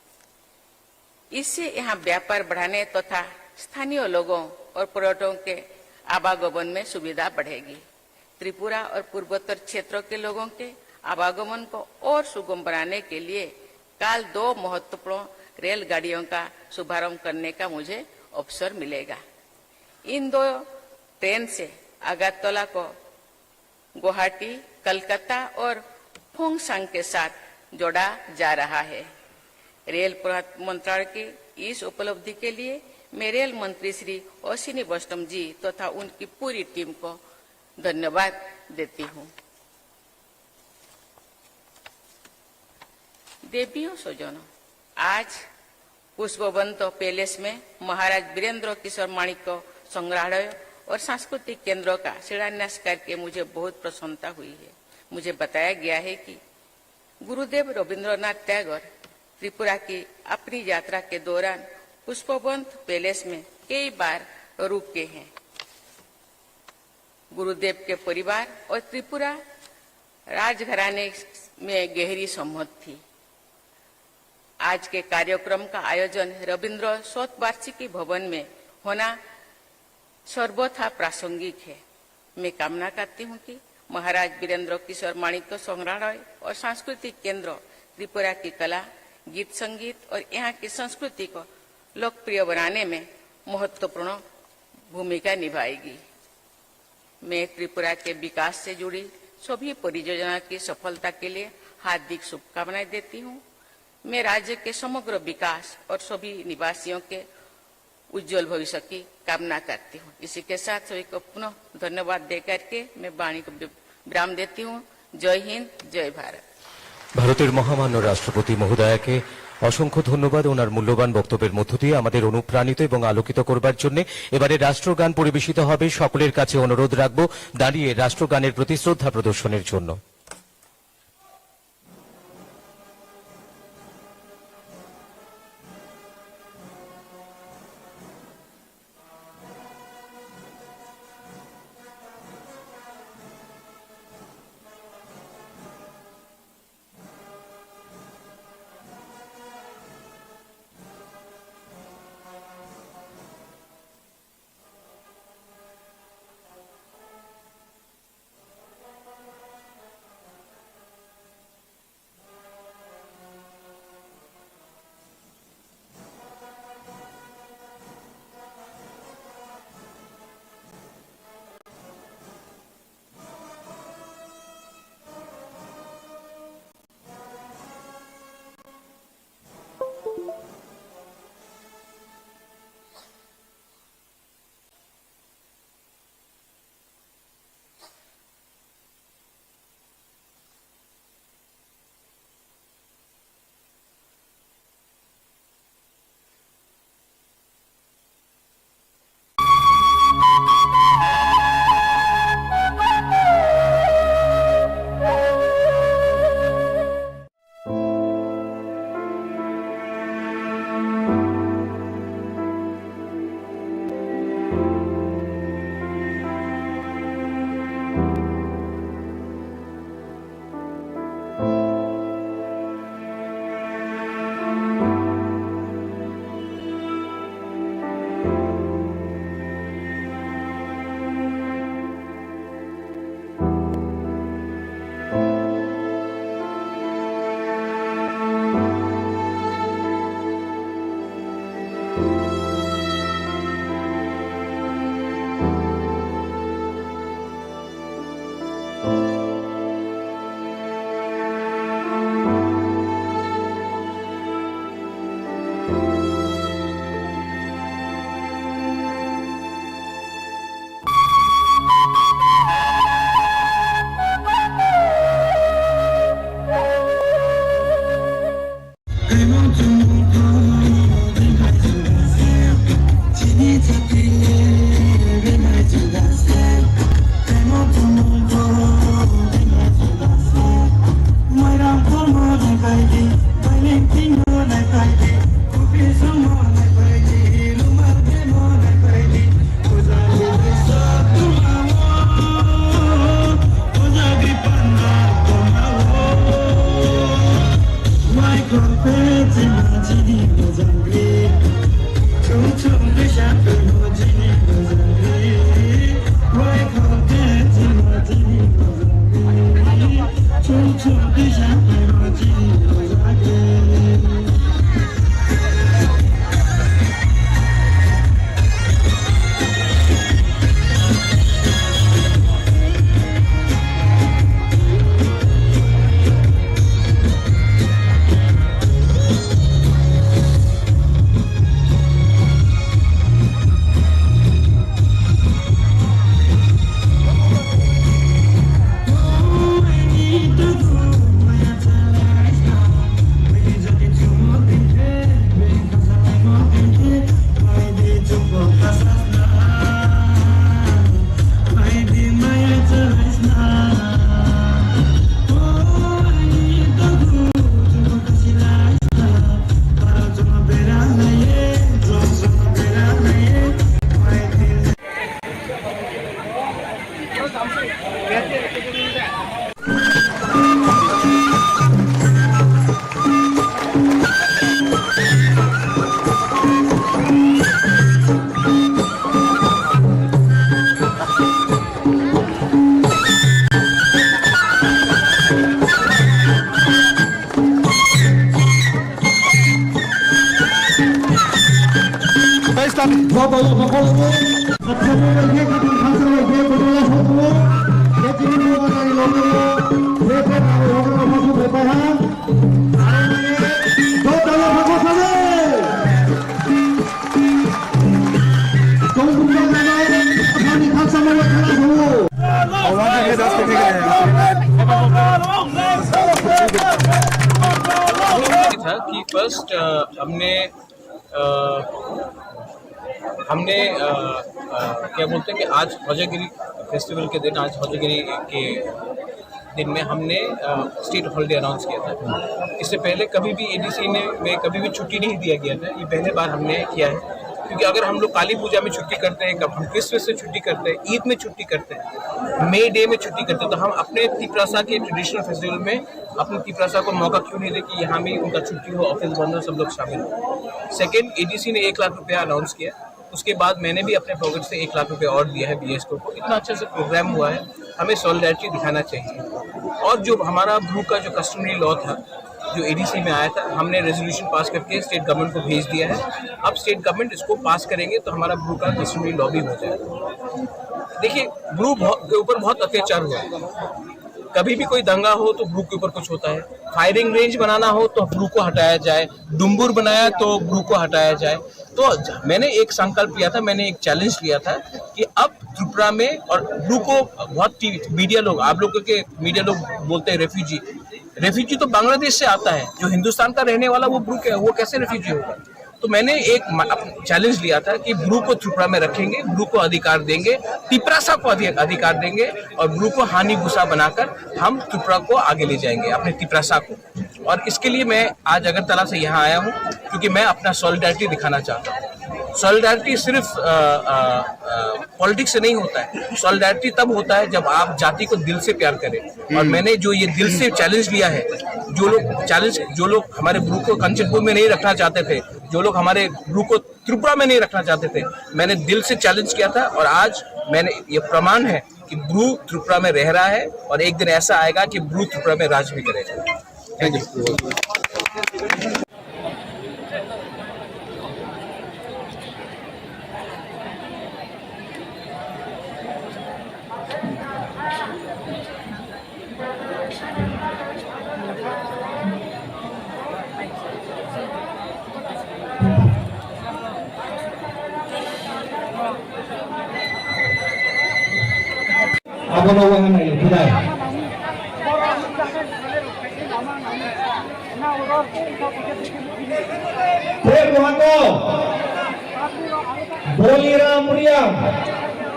इससे यहाँ व्यापार बढ़ाने तथा स्थानीय लोगों और पर्यटकों के आवागमन में सुविधा बढ़ेगी। त्रिपुरा और पूर्वोत्तर क्षेत्रों के लोगों के आवागमन को और सुगम बनाने के लिए कल 2 महत्वपूर्ण रेलगाड़ियों का शुभारंभ करने का मुझे अवसर मिलेगा। इन 2 ट्रेन से अगरतला को गुवाहाटी, कलकत्ता और फोंगसांग के साथ जोड़ा जा रहा है। रेल मंत्रालय की इस उपलब्धि के लिए मैं रेल मंत्री श्री अश्विनी वैष्णव जी तथा उनकी पूरी टीम को धन्यवाद देती हूँ। देवियों स्वजनों, आज पुष्पवंत पैलेस में महाराज वीरेंद्र किशोर माणिक्य संग्रहालय और सांस्कृतिक केंद्रों का शिलान्यास करके मुझे बहुत प्रसन्नता हुई है। मुझे बताया गया है कि गुरुदेव रविंद्रनाथ टैगोर त्रिपुरा की अपनी यात्रा के दौरान पुष्पवंत पैलेस में कई बार रुके हैं। गुरुदेव के परिवार और त्रिपुरा राजघराने में गहरी संबंध थी। आज के कार्यक्रम का आयोजन रविंद्र शतवार्षिकी भवन में होना सर्वथा प्रासंगिक है। मैं कामना करती हूँ कि महाराज वीरेंद्र किशोर माणिक्य संग्रहालय और सांस्कृतिक केंद्र त्रिपुरा की कला, गीत संगीत और यहाँ की संस्कृति को लोकप्रिय बनाने में महत्वपूर्ण भूमिका निभाएगी। मैं त्रिपुरा के विकास से जुड़ी सभी परियोजना की सफलता के लिए हार्दिक शुभकामनाएं देती हूँ। मैं राज्य के समग्र विकास और सभी निवासियों के उज्जवल भविष्य की कामना करती हूँ। इसी के साथ सभी को पुनः धन्यवाद देकर के मैं वाणी को विराम देती हूँ। जय हिंद, जय भारत। ভারতের মহামান্য রাষ্ট্রপতি মহোদয়াকে অসংখ্য ধন্যবাদ ওনার মূল্যবান বক্তব্যের মধ্য দিয়ে আমাদের অনুপ্রাণিত এবং আলোকিত করবার জন্য। এবারে রাষ্ট্রগান পরিবেশিত হবে। সকলের কাছে অনুরোধ রাখব দাঁড়িয়ে রাষ্ট্রগানের প্রতি শ্রদ্ধা প্রদর্শনের জন্য। था कि फर्स्ट हमने क्या बोलते हैं कि आज हौजागिरी फेस्टिवल के दिन, आज हौजागिरी के दिन में हमने स्टेट हॉलिडे अनाउंस किया था। इससे पहले कभी भी एडीसी में कभी भी छुट्टी नहीं दिया गया था। ये पहले बार हमने किया है, क्योंकि अगर हम लोग काली पूजा में छुट्टी करते हैं, कब हम क्रिसमस में छुट्टी करते हैं, ईद में छुट्टी करते हैं, मे डे में छुट्टी करते हैं, तो हम अपने तिपरासा के ट्रेडिशनल फेस्टिवल में अपने तिपरासा को मौका क्यों नहीं दे कि यहाँ भी उनका छुट्टी हो, ऑफिस बंद हो, सब लोग शामिल हो। सेकेंड, एडीसी ने 1 लाख रुपया अनाउंस किया। उसके बाद मैंने भी अपने पॉकेट से 1 लाख रुपया और दिया है बीएस को। इतना अच्छा से प्रोग्राम हुआ है, हमें सॉलिडारिटी दिखाना चाहिए। और जो हमारा ब्रू का जो कस्टमरी लॉ था, जो एडीसी में आया था, हमने रेजोल्यूशन पास करके स्टेट गवर्नमेंट को भेज दिया है। अब स्टेट गवर्नमेंट इसको पास करेंगे तो हमारा ब्रू का कस्टमरी लॉ भी हो जाएगा। देखिए, ब्रू के ऊपर बहुत अत्याचार हुआ है। कभी भी कोई दंगा हो तो ब्रू के ऊपर कुछ होता है, फायरिंग रेंज बनाना हो तो ब्रू को हटाया जाए, डुम्बुर बनाया तो ब्रू को हटाया जाए। तो मैंने एक संकल्प लिया था, मैंने एक चैलेंज लिया था कि अब त्रिपुरा में, और ब्रू को बहुत मीडिया लोग, आप लोगों के मीडिया लोग बोलते हैं रेफ्यूजी तो बांग्लादेश से आता है, जो हिंदुस्तान का रहने वाला वो ब्रू वो कैसे रेफ्यूजी होगा। तो मैंने एक चैलेंज लिया था कि ब्रू को त्रिपुरा में रखेंगे, ब्रू को अधिकार देंगे, तिपरासा को अधिकार देंगे, और ब्रू को हानि भूसा बनाकर हम त्रिपुरा को आगे ले जाएंगे, अपने तिपरासा को। और इसके लिए मैं आज अगरतला से यहाँ आया हूँ, क्योंकि मैं अपना सॉलिडारिटी दिखाना चाहता हूँ। सॉलिडारिटी सिर्फ पॉलिटिक्स से नहीं होता है। सॉलिडारिटी तब होता है जब आप जाति को दिल से प्यार करें। और मैंने जो ये दिल से चैलेंज लिया है, जो लोग हमारे ब्रू को कंचनपुर में नहीं रखना चाहते थे, जो लोग हमारे ब्रू को त्रिपुरा में नहीं रखना चाहते थे, मैंने दिल से चैलेंज किया था। और आज मैंने ये प्रमाण है कि ब्रू त्रिपुरा में रह रहा है, और एक दिन ऐसा आएगा कि ब्रू त्रिपुरा में राज भी करेगा। Thank you.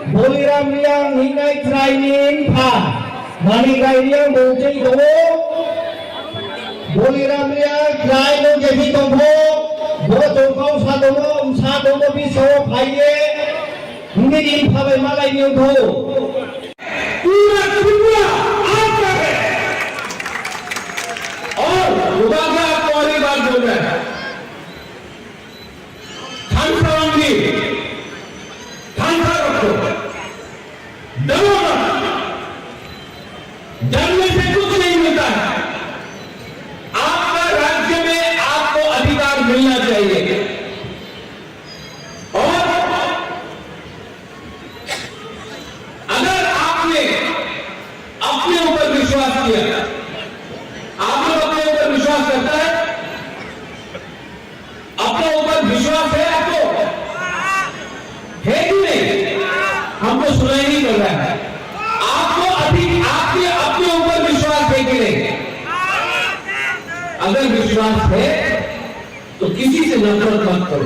Boliram liang hingai trainin pha mani gai liang bongchei dobo Boliram liang trai lo jehi dobo bo tongkau sa dobo biso phaiye hingi din pha bai malai niu do पूरा त्रिपुरा आपका है। और खुदा से आपको और एक बात बोल रहा है, डरने से कुछ नहीं मिलता है। आपका राज्य में आपको अधिकार मिलना चाहिए। और अगर आपने अपने ऊपर विश्वास किया, आप लोग अपने ऊपर विश्वास करता है, अपने ऊपर विश्वास है आपको, है कि नहीं? हमको सुनाई नहीं कर रहा है। आपको आपके अपने ऊपर विश्वास है कि नहीं? अगर विश्वास है तो किसी से नफरत मत करो,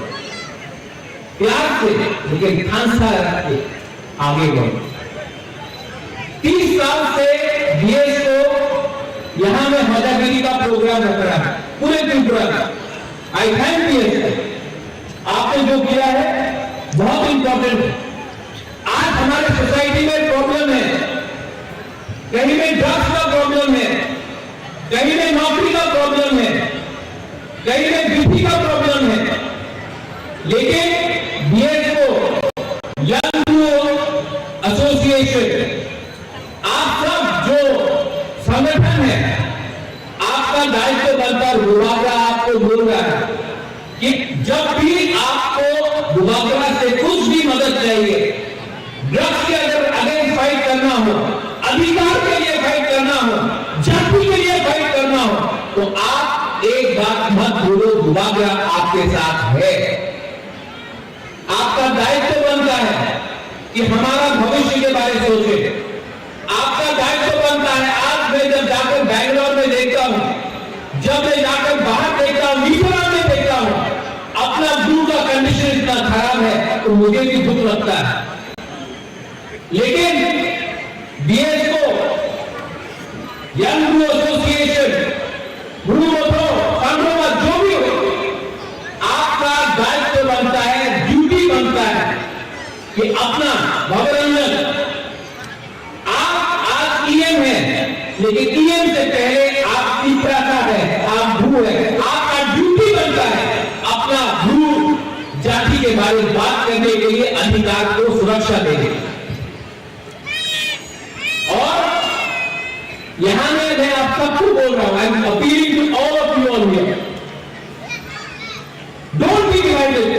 प्यार से, लेकिन ठानसा रख के आगे बढ़ो। 30 साल से बीएस को यहां में हौजागिरी का प्रोग्राम रख रहा है पूरे त्रिपुरा का। आई थैंक बीएस, आपने जो किया है बहुत इंपॉर्टेंट है। आज हमारे सोसाइटी में प्रॉब्लम है, कहीं में ड्रग्स का प्रॉब्लम है, कहीं में नौकरी का प्रॉब्लम है, कहीं में बीपी का प्रॉब्लम है, लेकिन बीएसओ यंग एसोसिएशन, आप सब जो संगठन है, आपका दायित्व बनकर विभाग आपको बोल रहा है कि जब भी आपको मुआवजा से कुछ भी मदद चाहिए, ड्रग्स के अगर अगेंस्ट फाइट करना हो, अधिकार के लिए फाइट करना हो, जाति के लिए फाइट करना हो, तो आप एक बात मत भूलो, मुआवजा आपके साथ है। आपका दायित्व बनता है कि हमारा भविष्य के बारे में सोचे। आपका दायित्व बनता है, आज मैं जब जाकर बैंगलोर में देखता हूं, जब मैं जाकर बाहर देखता हूं, मिजोरम में देखता हूं, अपना ब्लू का कंडीशन इतना खराब है तो मुझे भी दुख लगता है। लेकिन BSO, young blue association, blue motto, कंट्रोवर, जो भी हो, आपका दायित्व बनता है, ड्यूटी बनता है कि अपना मनोरंजन, आप आज ईएम है, लेकिन ईएम से पहले आप तीसरा का है, आप भू है, आपका ड्यूटी बनता है अपना भू जाति के बारे में बात करने के लिए अधिकार को सुरक्षा देने। और यहां में मैं आप सबको बोल रहा हूं, I am appealing to all of you on here, don't be divided,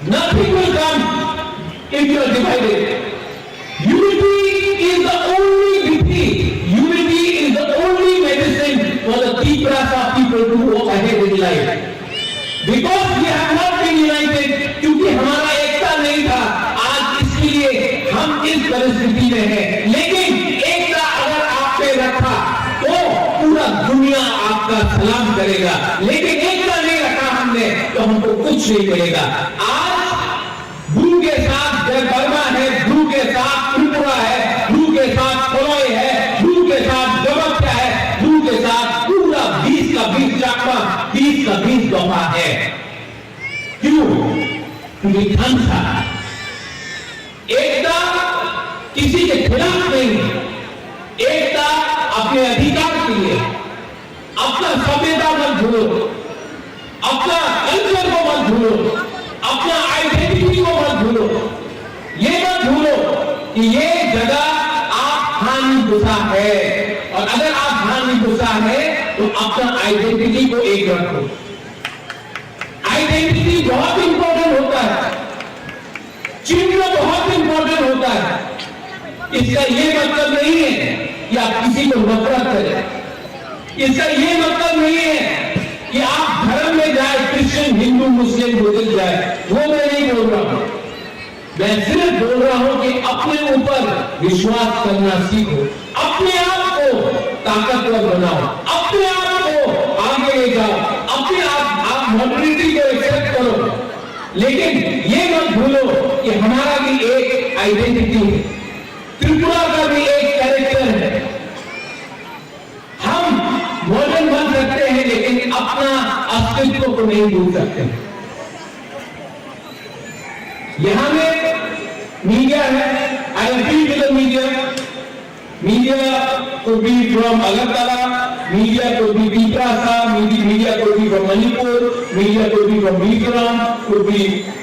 nothing will come if you are divided. Unity is the only victory. Unity is the only medicine for the Tripura people to go ahead in life. Because we have not been united, क्योंकि हमारा एकता नहीं था, आज इसलिए हम इस परिस्थिति में हैं। लेकिन एकता अगर आप पे रखा तो पूरा दुनिया आपका सलाम करेगा। लेकिन एकता नहीं रखा हमने तो हमको कुछ नहीं मिलेगा। आज ब्लू के साथ बर्मा है, ब्लू के साथ त्रिपुरा है, ब्लू के साथ कोलोई है, ब्लू के साथ जबत्या है, ब्लू के साथ पूरा 20 का 20 चाकमा, 20 का 20 दफा है। क्यों? क्योंकि था एकता किसी के खिलाफ नहीं, एकता अपने अधिकार के लिए, अपना सभ्यता मत भूलो, अपना कल्चर को मत भूलो, अपना आइडेंटिटी को मत भूलो, ये मत भूलो कि ये जगह आप खानी गुस्सा है, और अगर आप खानी गुस्सा है तो अपना आइडेंटिटी को एक रखो। आइडेंटिटी बहुत इंपॉर्टेंट होता है, चिन्ह बहुत इंपॉर्टेंट होता है। इसका ये मतलब नहीं है कि आप किसी को नफरत करें, इसका ये मतलब नहीं है कि आप धर्म में जाए, क्रिश्चियन, हिंदू, मुस्लिम, बुद्धिस्ट जाए, वो मैं नहीं बोल रहा हूं। मैं सिर्फ बोल रहा हूं कि अपने ऊपर विश्वास करना सीखो, अपने आप को ताकतवर बनाओ, अपने आप को आगे ले जाओ, अपने आप मॉडर्निटी को एक्सेप्ट करो। लेकिन ये मत भूलो कि हमारा भी एक आइडेंटिटी है, त्रिपुरा का भी एक कैरेक्टर है। हम मॉडर्न बन सकते हैं लेकिन अपना अस्तित्व को नहीं भूल सकते। यहां में मीडिया है, I appeal to the media, media को बी फ्रॉम अगरतला, मीडिया को बी त्रिपुरा, मीडिया को बी फ्रॉम मणिपुर, मीडिया को बी फ्रॉम मिजोरम, को be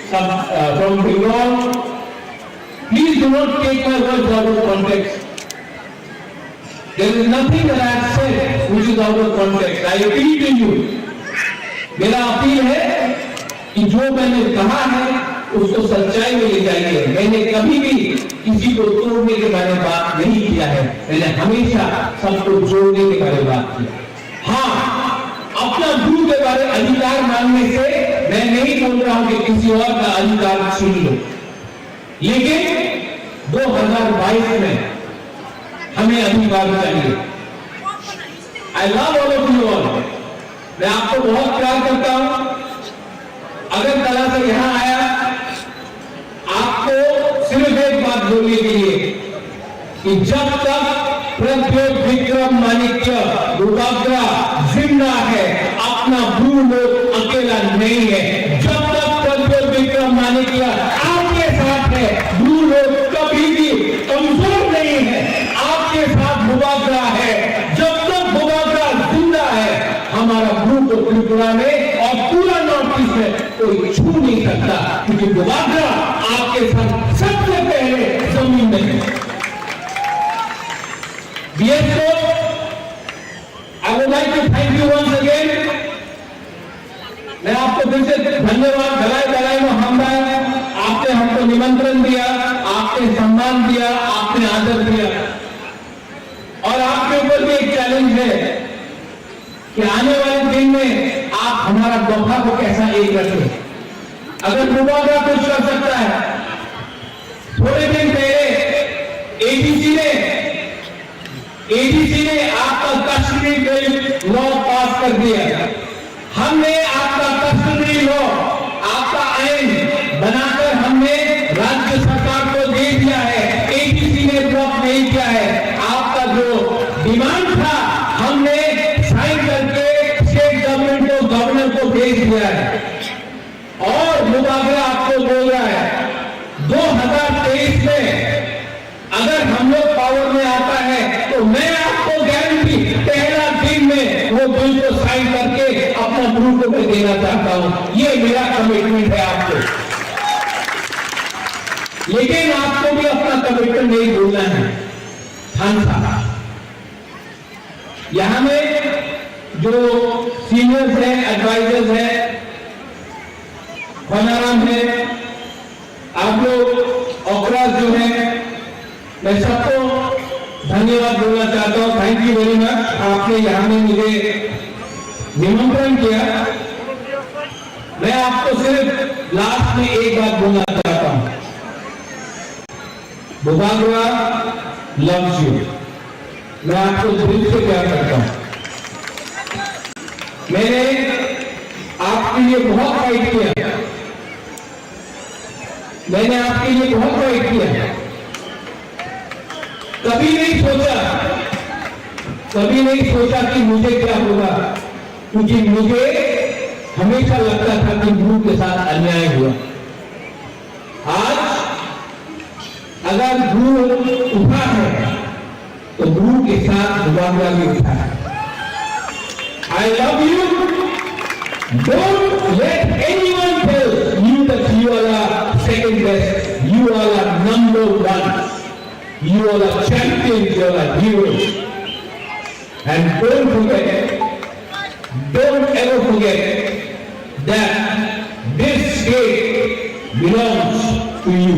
from Bengal. Please do not take my words out of context. There is nothing that I have said which is out of context. I appeal to you. मेरा अपील है कि जो मैंने कहा है उसको सच्चाई में ले जाइए। मैंने कभी भी किसी को तोड़ने के बारे में बात नहीं किया है, मैंने हमेशा सबको जोड़ने के बारे में बात किया। हाँ, अपना गुरु के बारे में अधिकार मांगने से मैं नहीं बोल रहा हूं कि किसी और का अधिकार छीन लो, लेकिन 2022 में हमें अधिकार चाहिए। I love all of you all. मैं आपको बहुत प्यार करता हूं। अगर कला से यहां आया, आपको सिर्फ एक बात बोलने के लिए कि जब तक प्रद्योत विक्रम माणिक्य दुर्गाग्रा जिंदा है, अपना ब्लू लोग अकेला नहीं है। जब तक प्रद्योत विक्रम माणिक्य आपके साथ है, ब्लू लोग कभी भी कमजोर नहीं है, आपके साथ मुबागरा है। जब तक मुबागरा जिंदा है, हमारा ब्लू को त्रिपुरा में और पूरा नॉर्थ ईस्ट में कोई छू नहीं सकता, क्योंकि मुबागरा आपके साथ सबसे पहले जमीन में है। BSO, I would like to thank you once again. मैं आपको फिर से धन्यवाद, गलाय में हमदा निमंत्रण दिया, आपने सम्मान दिया, आपने आदर दिया। और आपके ऊपर भी एक चैलेंज है कि आने वाले दिन में आप हमारा दोहा को कैसा एक रखें। अगर मुबारक कुछ कर सकता है, थोड़े दिन पहले एडीसी ने आपका कस्टडी बिल लॉ पास कर दिया। हमने आपका कस्टडी लॉ, आपका आइन बनाकर हमने राज्य सरकार को दे दिया है। एडीसी ने ब्लॉक नहीं किया है। आपका जो डिमांड था हमने साइन करके स्टेट गवर्नमेंट को, गवर्नर को भेज दिया है। और मुबागरा आपको बोल रहा है 2023 में अगर हम लोग पावर में आता है तो मैं आपको गारंटी पहला दिन में वो बिल को साइन करके अपना ग्रुप को देना चाहता हूं। ये मेरा कमिटमेंट है आपको। लेकिन आपको भी अपना कमिटमेंट नहीं भूलना है। थानसा यहां में जो सीनियर्स हैं, एडवाइजर्स हैं, बनाराम है, आप लोग ऑकराज जो है, मैं सबको धन्यवाद बोलना चाहता हूं। Thank you very much. आपने यहाँ में मुझे निमंत्रण किया। मैं आपको सिर्फ लास्ट में एक बात बोलना चाहता हूं। Bubagra loves you. मैं आपको दिल से प्यार करता हूं। मैंने आपके लिए बहुत फाइट किया। मैंने आपके लिए बहुत फाइट किया। कभी नहीं सोचा कि मुझे क्या होगा, क्योंकि मुझे हमेशा लगता था कि गुरु के साथ अन्याय हुआ। आज अगर गुरु उठा है तो गुरु के साथ मुबागरा भी उठा है। I love you. Don't let anyone tell you that you are second best. You all are number one. You all are champions. You all are heroes. And don't ever forget that this state belongs to you.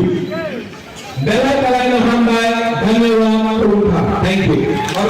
Bella Kalai Hambai, Dhanyawad Prabhu. Thank you. और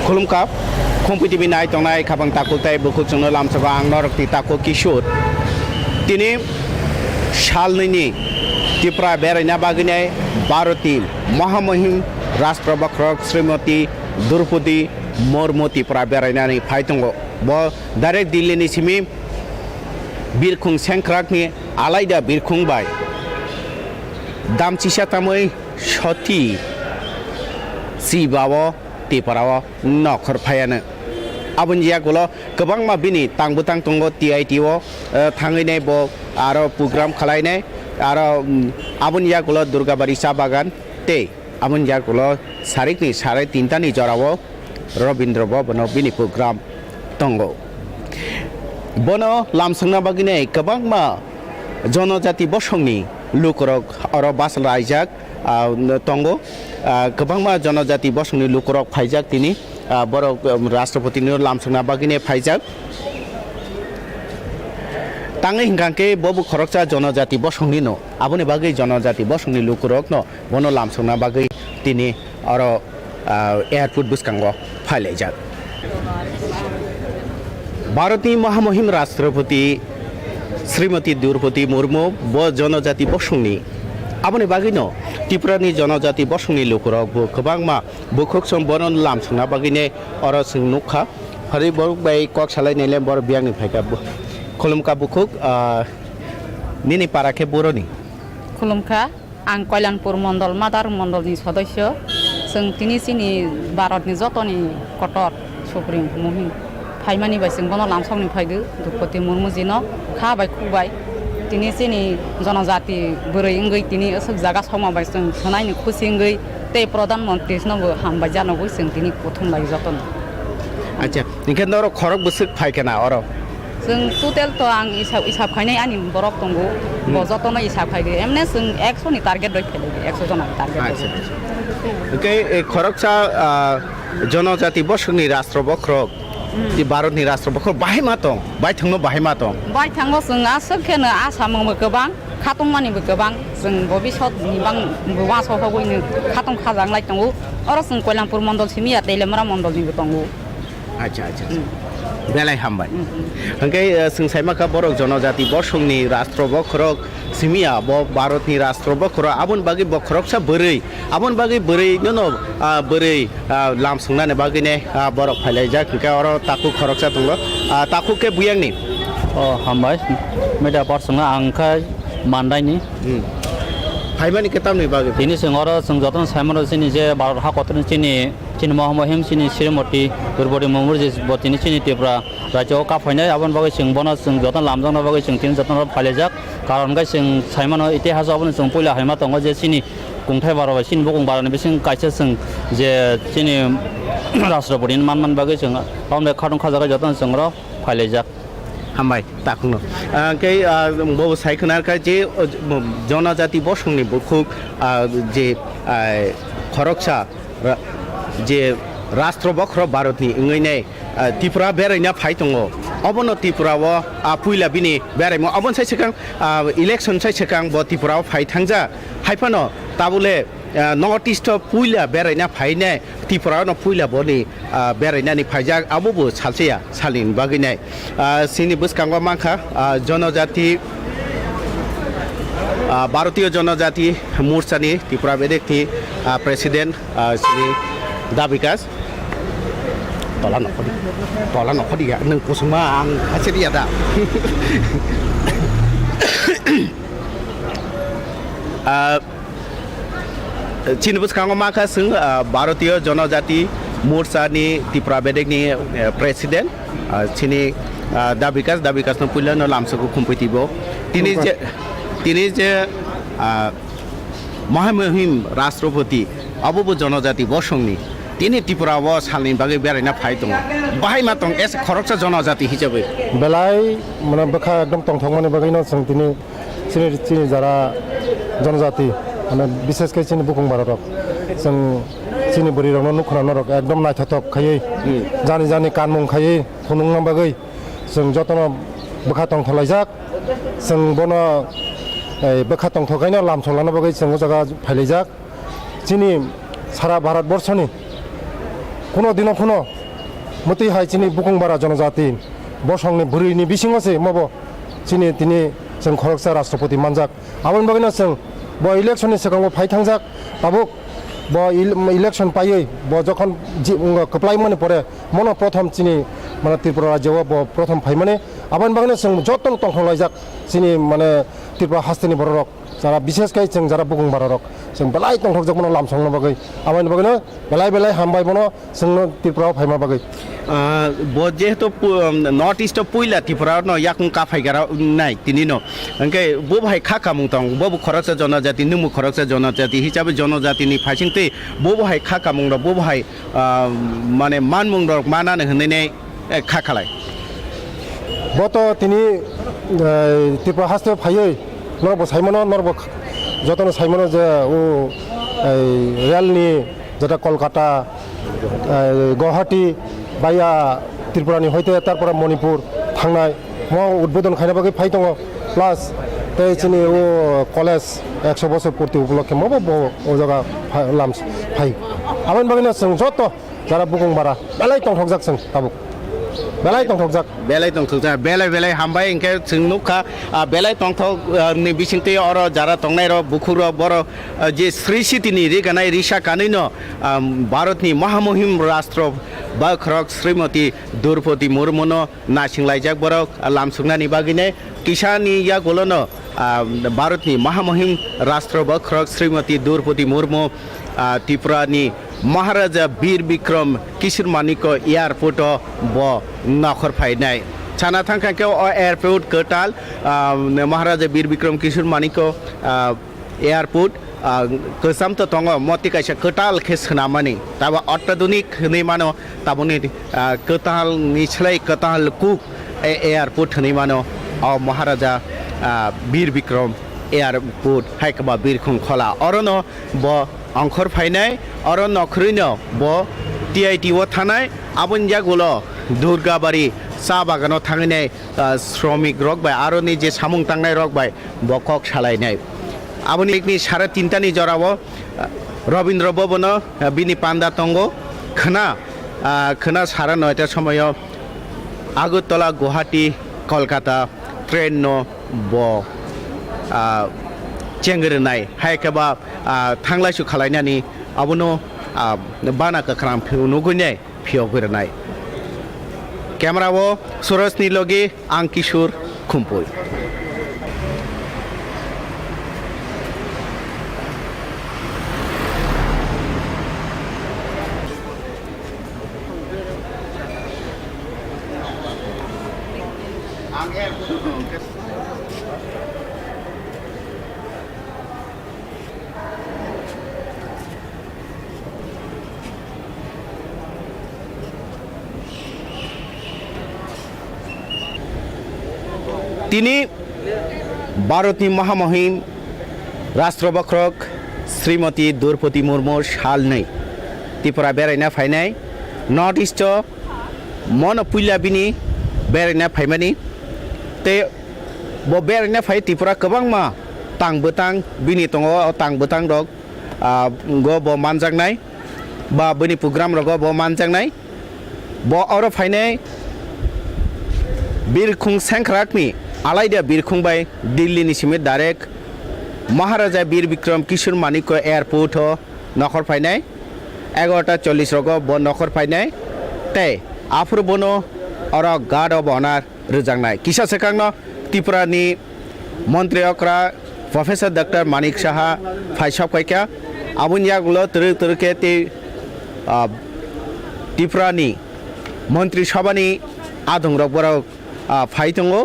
खुलुमकाब Khumpui TV नाय तंगनाय खाबां ताकुलताय बुखु जोंनो लामसाबा आं नरकनि ताकु किशोर दिनै सालनैनि त्रिपुरा बेरायना बागिनाय भारतनि महामहिम राष्ट्रबख्रक श्रीमती द्रौपदी मुर्मु त्रिपुरा बेरायनानै फायदोंगो बो डाइरेक्ट दिल्लीनि सिमि बिरखुं सेंक्राकनि आलायदा बिरखुं बाय दामचिसातामै सती सिबाव त्रिपुराव नखर फायानो आबुनजिया गलो गोबां माबिनि तांबुतां तंगो टीआईटीओ थांगैनाय ब आरो प्रोग्राम खालायनाय आरो आबुनजिया गलो दुर्गाबारी सा बागान ते आबुनजिया गलो सारिकनि 3:30 नि जराव Robindra Bono bini program tongo bono lamsangna bagine kabangma jonojati bosongni lukorok aro basal raijak tongo kabangma jonojati bosongni lukorok phaijak tini borok Rashtrapati ni lamsangna bagine phaijak tangai hingkangke bobu khoroksa jonojati bosongni no aboni bagai jonojati bosongni lukorok no bono lamsangna bagai tini aro airport buskango phailajak भारतनि महामहिम राष्ट्रपति श्रीमती द्रौपदी मुर्मु ब जनजाति बसंनि आबनि बागिनो त्रिपुरानि जनजाति बसंनि लोकरक गोबांमा बुखुक सम बनन लामसंना बागिने अर जों नुखा हरि बर बाय कक सालायनायले बर बियांनि फायका खुलुमका बुखुक निनि पाराखे बरनि खुलुमखा आं कल्याणपुर मण्डल मादार मण्डलनि सदस्य जों तिनिसिनि भारतनि जतनि कटर सुप्रिम मुहिम फाइमानि बायसिं बन लामसावनि फायदो द्रौपदी मुर्मु जिनो खाबाय खुबाय तिनि सिनि जनजाति बोरै इंगै तिनि असक जागा समाबाय जों सनायनि खुसि इंगै ते प्रधानमन्त्री नबो हामबाय जानबो जों तिनि बुथुमलाय जतन अच्छा निखेन दर खरक बसुक फायकेना अर जों टोटेल तो आं हिसाब खायनाय आनि बरक दंगो बजतनो हिसाब खायदो एमने जों 100 नि टार्गेट दय फेले 100 जना टार्गेट ओके खरकसा जनजाति बसुनि राष्ट्र बख्रक di Bharatni Rashtra Bokor bahai matong bai thangno bahai matong bai thango जों आसखनो आसामावबो गोबां खातंमानिबो गोबां जों भबिष्यत निबां गोबां सहागोयनो खातं खाजांलाय दंगो अर जों कल्याणपुर मण्डल सिमिया दैलेमरा मण्डलनिबो दंगो अच्छा अच्छा बेलाय हामबाय ओंखाय जों साइमाखा बरक जनजाति बसंनि राष्ट्र बखरक सिमिया ब भारतनि राष्ट्र बखरा आबन बागै बखरकसा बोरै आबन बागै बोरै न बोरै लामसंनाने बागैने बरक फायलाय जा किका अर ताकु खरकसा दंग ताकु के बुयांनि हामबाय मेदा पारसंना आंखा मानदायनि फाइमानि केतामनि बागै तिनि सिङर जों जतन साइमन सिनि जे भारत हाकतनि चिनि महामहिम चिनि श्रीमती द्रौपदी मुर्मु जे बतिनि चिनि त्रिपुरा राज्योआव काफायनाय आबन बागै जों बन जों जतन लामजोंना बागै जों तिनि जतन फायलायजाक कारण गाय जों साइमन इतिहासाव जों पहिला हायमा दङ जे चिनि खुंथाय बाराबाय चिनि बगं बारानि बिसिं कायसे जों जे चिनि राष्ट्रपतिनि मान बागै जों आमने खादं खाजागा जतन जोंर फायलायजाक हामबाय ताकुनो ओंखाय बबो सायखनारखा जे जनजाति बसंनि बुखुक जे खरकसा जे राष्ट्र बख्र भारतनि इंगैने त्रिपुरा बेरायना फाय दङ अबन त्रिपुराव पुइला बिनि बेरायमो अबन सायसेखां इलेक्शन सायसेखां ब त्रिपुराव फाय थांजा हायफानो ताबुले नर्थ इस्ट पुइला बेरायना फायनाय त्रिपुरानो पुइला बनि बेरायनानि फायजाक आबोबो सालसेया सालिन बागैनाय सिनि बुसकांगवा माखा जनजाति भारतीय जनजाति मोर्चानि त्रिपुरा बेदेकनि प्रेसिडेन्ट श्री दा विकास तला नखदिया नों कसमा आं खासेरिया दा चिनि बुसकांगवा माखा जों भारतीय जनजाति मोर्चानि त्रिपुरा बेदेकनि प्रेसिडेन्ट चिनि दा विकास न पुइला न लामसको खुम्पुइतिबो तिनि जे महामहिम राष्ट्रपति अबो जनजाति बसंनि तिनि त्रिपुराव सालनि बागै बेरायना फाय दङ बाहाय मातं एस खरकसा जनजाति हिसाबै बेलाय माने बखा एकदम तंथंमानि बागैनो जों तिनि जारा जनजाति माने विशेषकै चिनि बुकुं भारतक जों चिनि बोरिरावनो नुखनानरक एकदम नायथाथक खायै जानि कानमुं खायै थुनुंना बागै जों जतन बखा तंथलायजाक जों बनो बखा तंथखायनो लामसंलाना बागै जों जागा फायलायजाक चिनि सारा भारत बर्षनि কোনো দিন কোনো মতি হাই চিনি বুকুং বারা জনজাতি বসংনি বুরিনি বিসিংছে মব চিনি তিনি जों खरकसा राष्ट्रपति मानजाक आबन बागैनो जों ब इलेक्शननि सिगाङाव फाय थांजाक ताबुक ब इलेक्शन पायै ब जखन कप्लाय माने परे मन प्रथम चिनि माने त्रिपुरा राज्योआव ब प्रथम फाय माने आबन बागैनो जों जतन तंखलायजाक चिनि माने त्रिपुरा हास्तिनि बररक যারা বিশেষকৈ जों যারা बुहुम भारतक जों बेलाय तंथकजों लामसंनो बागै आमायनो बागैनो बेलाय बेलाय हामबाय बनो जोंनो त्रिपुरायाव फायमा बागै जेहेतु नर्थ इस्ट पुइला त्रिपुरा न याकुं काफाइगारा नाय तिनि न अंके बो भाई खाका मुंतंग बो खरकसा जनजाति नुमु खरकसा जनजाति हिसाबै जनजातिनि फासिंते बो भाई खाका मुंग बो भाई माने मान मुंग मानानो होननानै खाखालाय बतो तिनि त्रिपुरा हास्ते फायै नरबो साइमनो नरबो जतन साइमनो जे ओ रेलनि जेटा कलकाता गुवाहाटी बाया त्रिपुरानि हयते तारपरा मणिपुर थांनाय म उद्बोधन खायना बागै फाइ दङ प्लास तेचिनि ओ कलेज 100 बছর पूर्ति उपलक्षे मबो ओ जगा लाम फाइ आबन बागैनो जों जत जारा बुगुं बारा बेलाय तंथकजाक जों ताबुक बेलाय तंथकजाक बेलाय हामबाय इनके जों नुखा बेलाय तंथक नि बिसिंते अर जारा तंनाय र बुखुर बर जे श्री सिटिनि रिगानाय रिसा कानैनो भारतनि महामहिम राष्ट्र बाख्रक श्रीमती द्रौपदी मुर्मुनो नासिंलायजाक बर लामसुंनानि बागैने किसाननि या गलनो भारतनि महामहिम राष्ट्र बाख्रक श्रीमती द्रौपदी मुर्मु त्रिपुरानि महाराजा वीर विक्रम किशोर मानिको एयारपोर्ट ब नखर फायनाय साना थांखांखेव एयारपोर्ट कटाल महाराजा वीर विक्रम किशोर मानिको एयारपोर्ट कसम तो तंग मति काइसा कटाल खेस नामानि ताबा अत्याधुनिक हनै मानो ताबनि कटाल निछलै कटाल कुक एयारपोर्ट हनै मानो महाराजा वीर विक्रम एयारपोर्ट हाइकबा बिरखुं खला अरनो ब अंखर फायनाय अर नखरैनो ब टीआईटी व थानाय आबन जागुलो दुर्गाबारी सा बागानाव थांनाय श्रमिक रक बाय आरनि जे सामुं तांनाय रक बाय बकक सालायनाय आबनि एकनि 3:30 नि जराव रवीन्द्र भवन बिनि पान्दा तंगो खना 9:30 समय आगरतला गुवाहाटी कलकाता ट्रेन न ब चेंगरनाय हायकबा थांलायसु खालायनानि आबनो बाना कख्राम नुगुनाय फियगरनाय कैमरावो सुरजनि लगे आं किशोर खुम्पुई তিনি भारतनि महामहिम राष्ट्रबख्रक श्रीमती द्रौपदी मुर्मु साल नै त्रिपुरा बेरायना फायनाय नर्थ इस्ट मन पुइला बिनि बेरायना फायमानि ते ब बेरायना फाय त्रिपुरा गोबां मा तांबोतां बिनि दङ तांबोतां रक ग ब मानजांनाय बा बिनि प्रग्राम रग ब मानजांनाय ब अर फायनाय बिरखुं सेंख्राकनि आलायदा बिरखुंबाय दिल्लीनि सिमे डाइरेक्ट महाराजा वीर विक्रम किशोर मानिको एयारपोर्ट नखर फायनाय 11:40 रग ब नखर फायनाय ते आफुर बनो और गार्ड ऑफ ऑनर रोजांनाय किसा सेकांनो त्रिपुरानि मंत्री अक्रा प्रोफेसर डॉक्टर मानिक साहा फाइसाब कायका आबुनिया गुलो तरके ते त्रिपुरानि मंत्री सभानि आदं रग बर फाइतंगो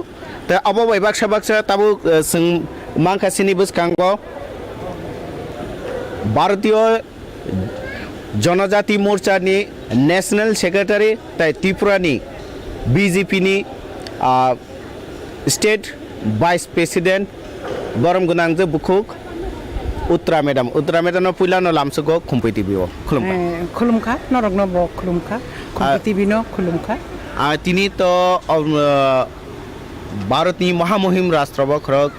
ते अब बाक्सा ताबु जों माखासेनि बुसखांगो भारतीय जनजाति मोर्चानि नेशनल सेक्रेटारि ताय त्रिपुरानि बीजेपीनि स्टेट वाइस प्रेसिडेंट गरम गोनांजो बुखुक उत्तरा मैडम पुइलानो लामसुगो खुम्पुई टिभिओ खुलुमखा नरगनो ब खुलुमखा खुम्पुई टिभिनो खुलुमखा तिनी तो भारतनि महामहिम राष्ट्रबख्रक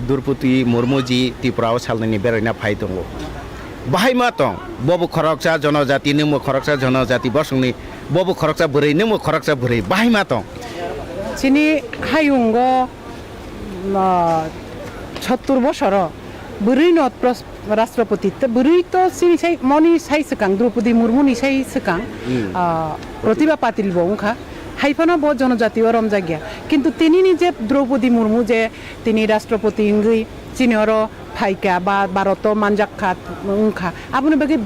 द्रौपदी मुर्मुजी त्रिपुराव सालनायनि बेरायना फाय दङ बाहाय मा दं बबो खरकसा जनजाति नोमो खरकसा जनजाति बसंनि बबो खरकसा बोरै नोमो खरकसा बोरै बाहाय मा दं चिनि हायुंग 70 বছর बोरै नट राष्ट्रपति तो बोरै तो सिनि साइ मनि साइ सकां द्रौपदी मुर्मुनि साइ सकां प्रतिभा पाटिल बंखा हाइफाना बहुत जनजाति और रमजागिया किंतु तिनी जे द्रौपदी मुर्मु जे तिनी राष्ट्रपति इंगई चिनि और फाइका बा भारत मानजाक खा उनखा आबुनि बागै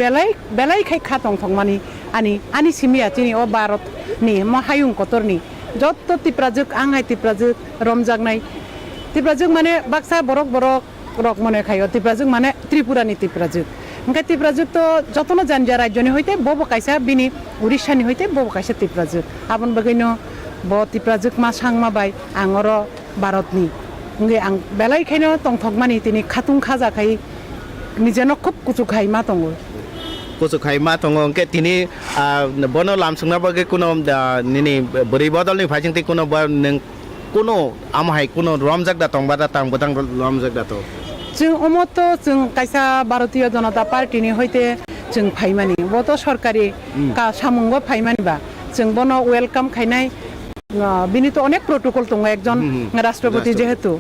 बेलाय खाय खा तंथंमानि आनि सिमिया चिनि ओ भारत नि म हायुं कतरनि जत्त तिप्राजुक आंहाय तिप्राजुक रमजागनाय तिप्राजुक माने बाक्सा बरक रक मने खायो तिप्राजुक माने त्रिपुरानि तिप्राजुक ओंखाय तिप्राजुक तो जतन जानजा राज्यनि हयते बबो कायसा बिनि उड़िष्यानि हयते बबो कायसा तिप्राजुक आबुन बागैनो ब तिप्राजुक मा सांमा बाय आंगर भारतनि ओंगे आं बेलायखायनो तंथकमानि तिनि खातुं खाजाखाय निजेनो खुब कुचुखाय मा दङ कुचुखाय मा दङ ओंके तिनि बनो लामसुंना बागै कुनो निनि बोरै बदलनि फाइजिंति कुनो नों कुनो आमहाय कुनो रमजाक दा तंबा दा तां बदां रमजाक दा तो जों अमत जों कायसा भारतीय जनता पार्टीनि हयते जों फाइमानि बत सरकारि का सामुंग फाइमानिबा जों बनो वेलकाम खायनाय बिनि तो अनेक प्रोटोकल दङ एकजन राष्ट्रपति जेहेतु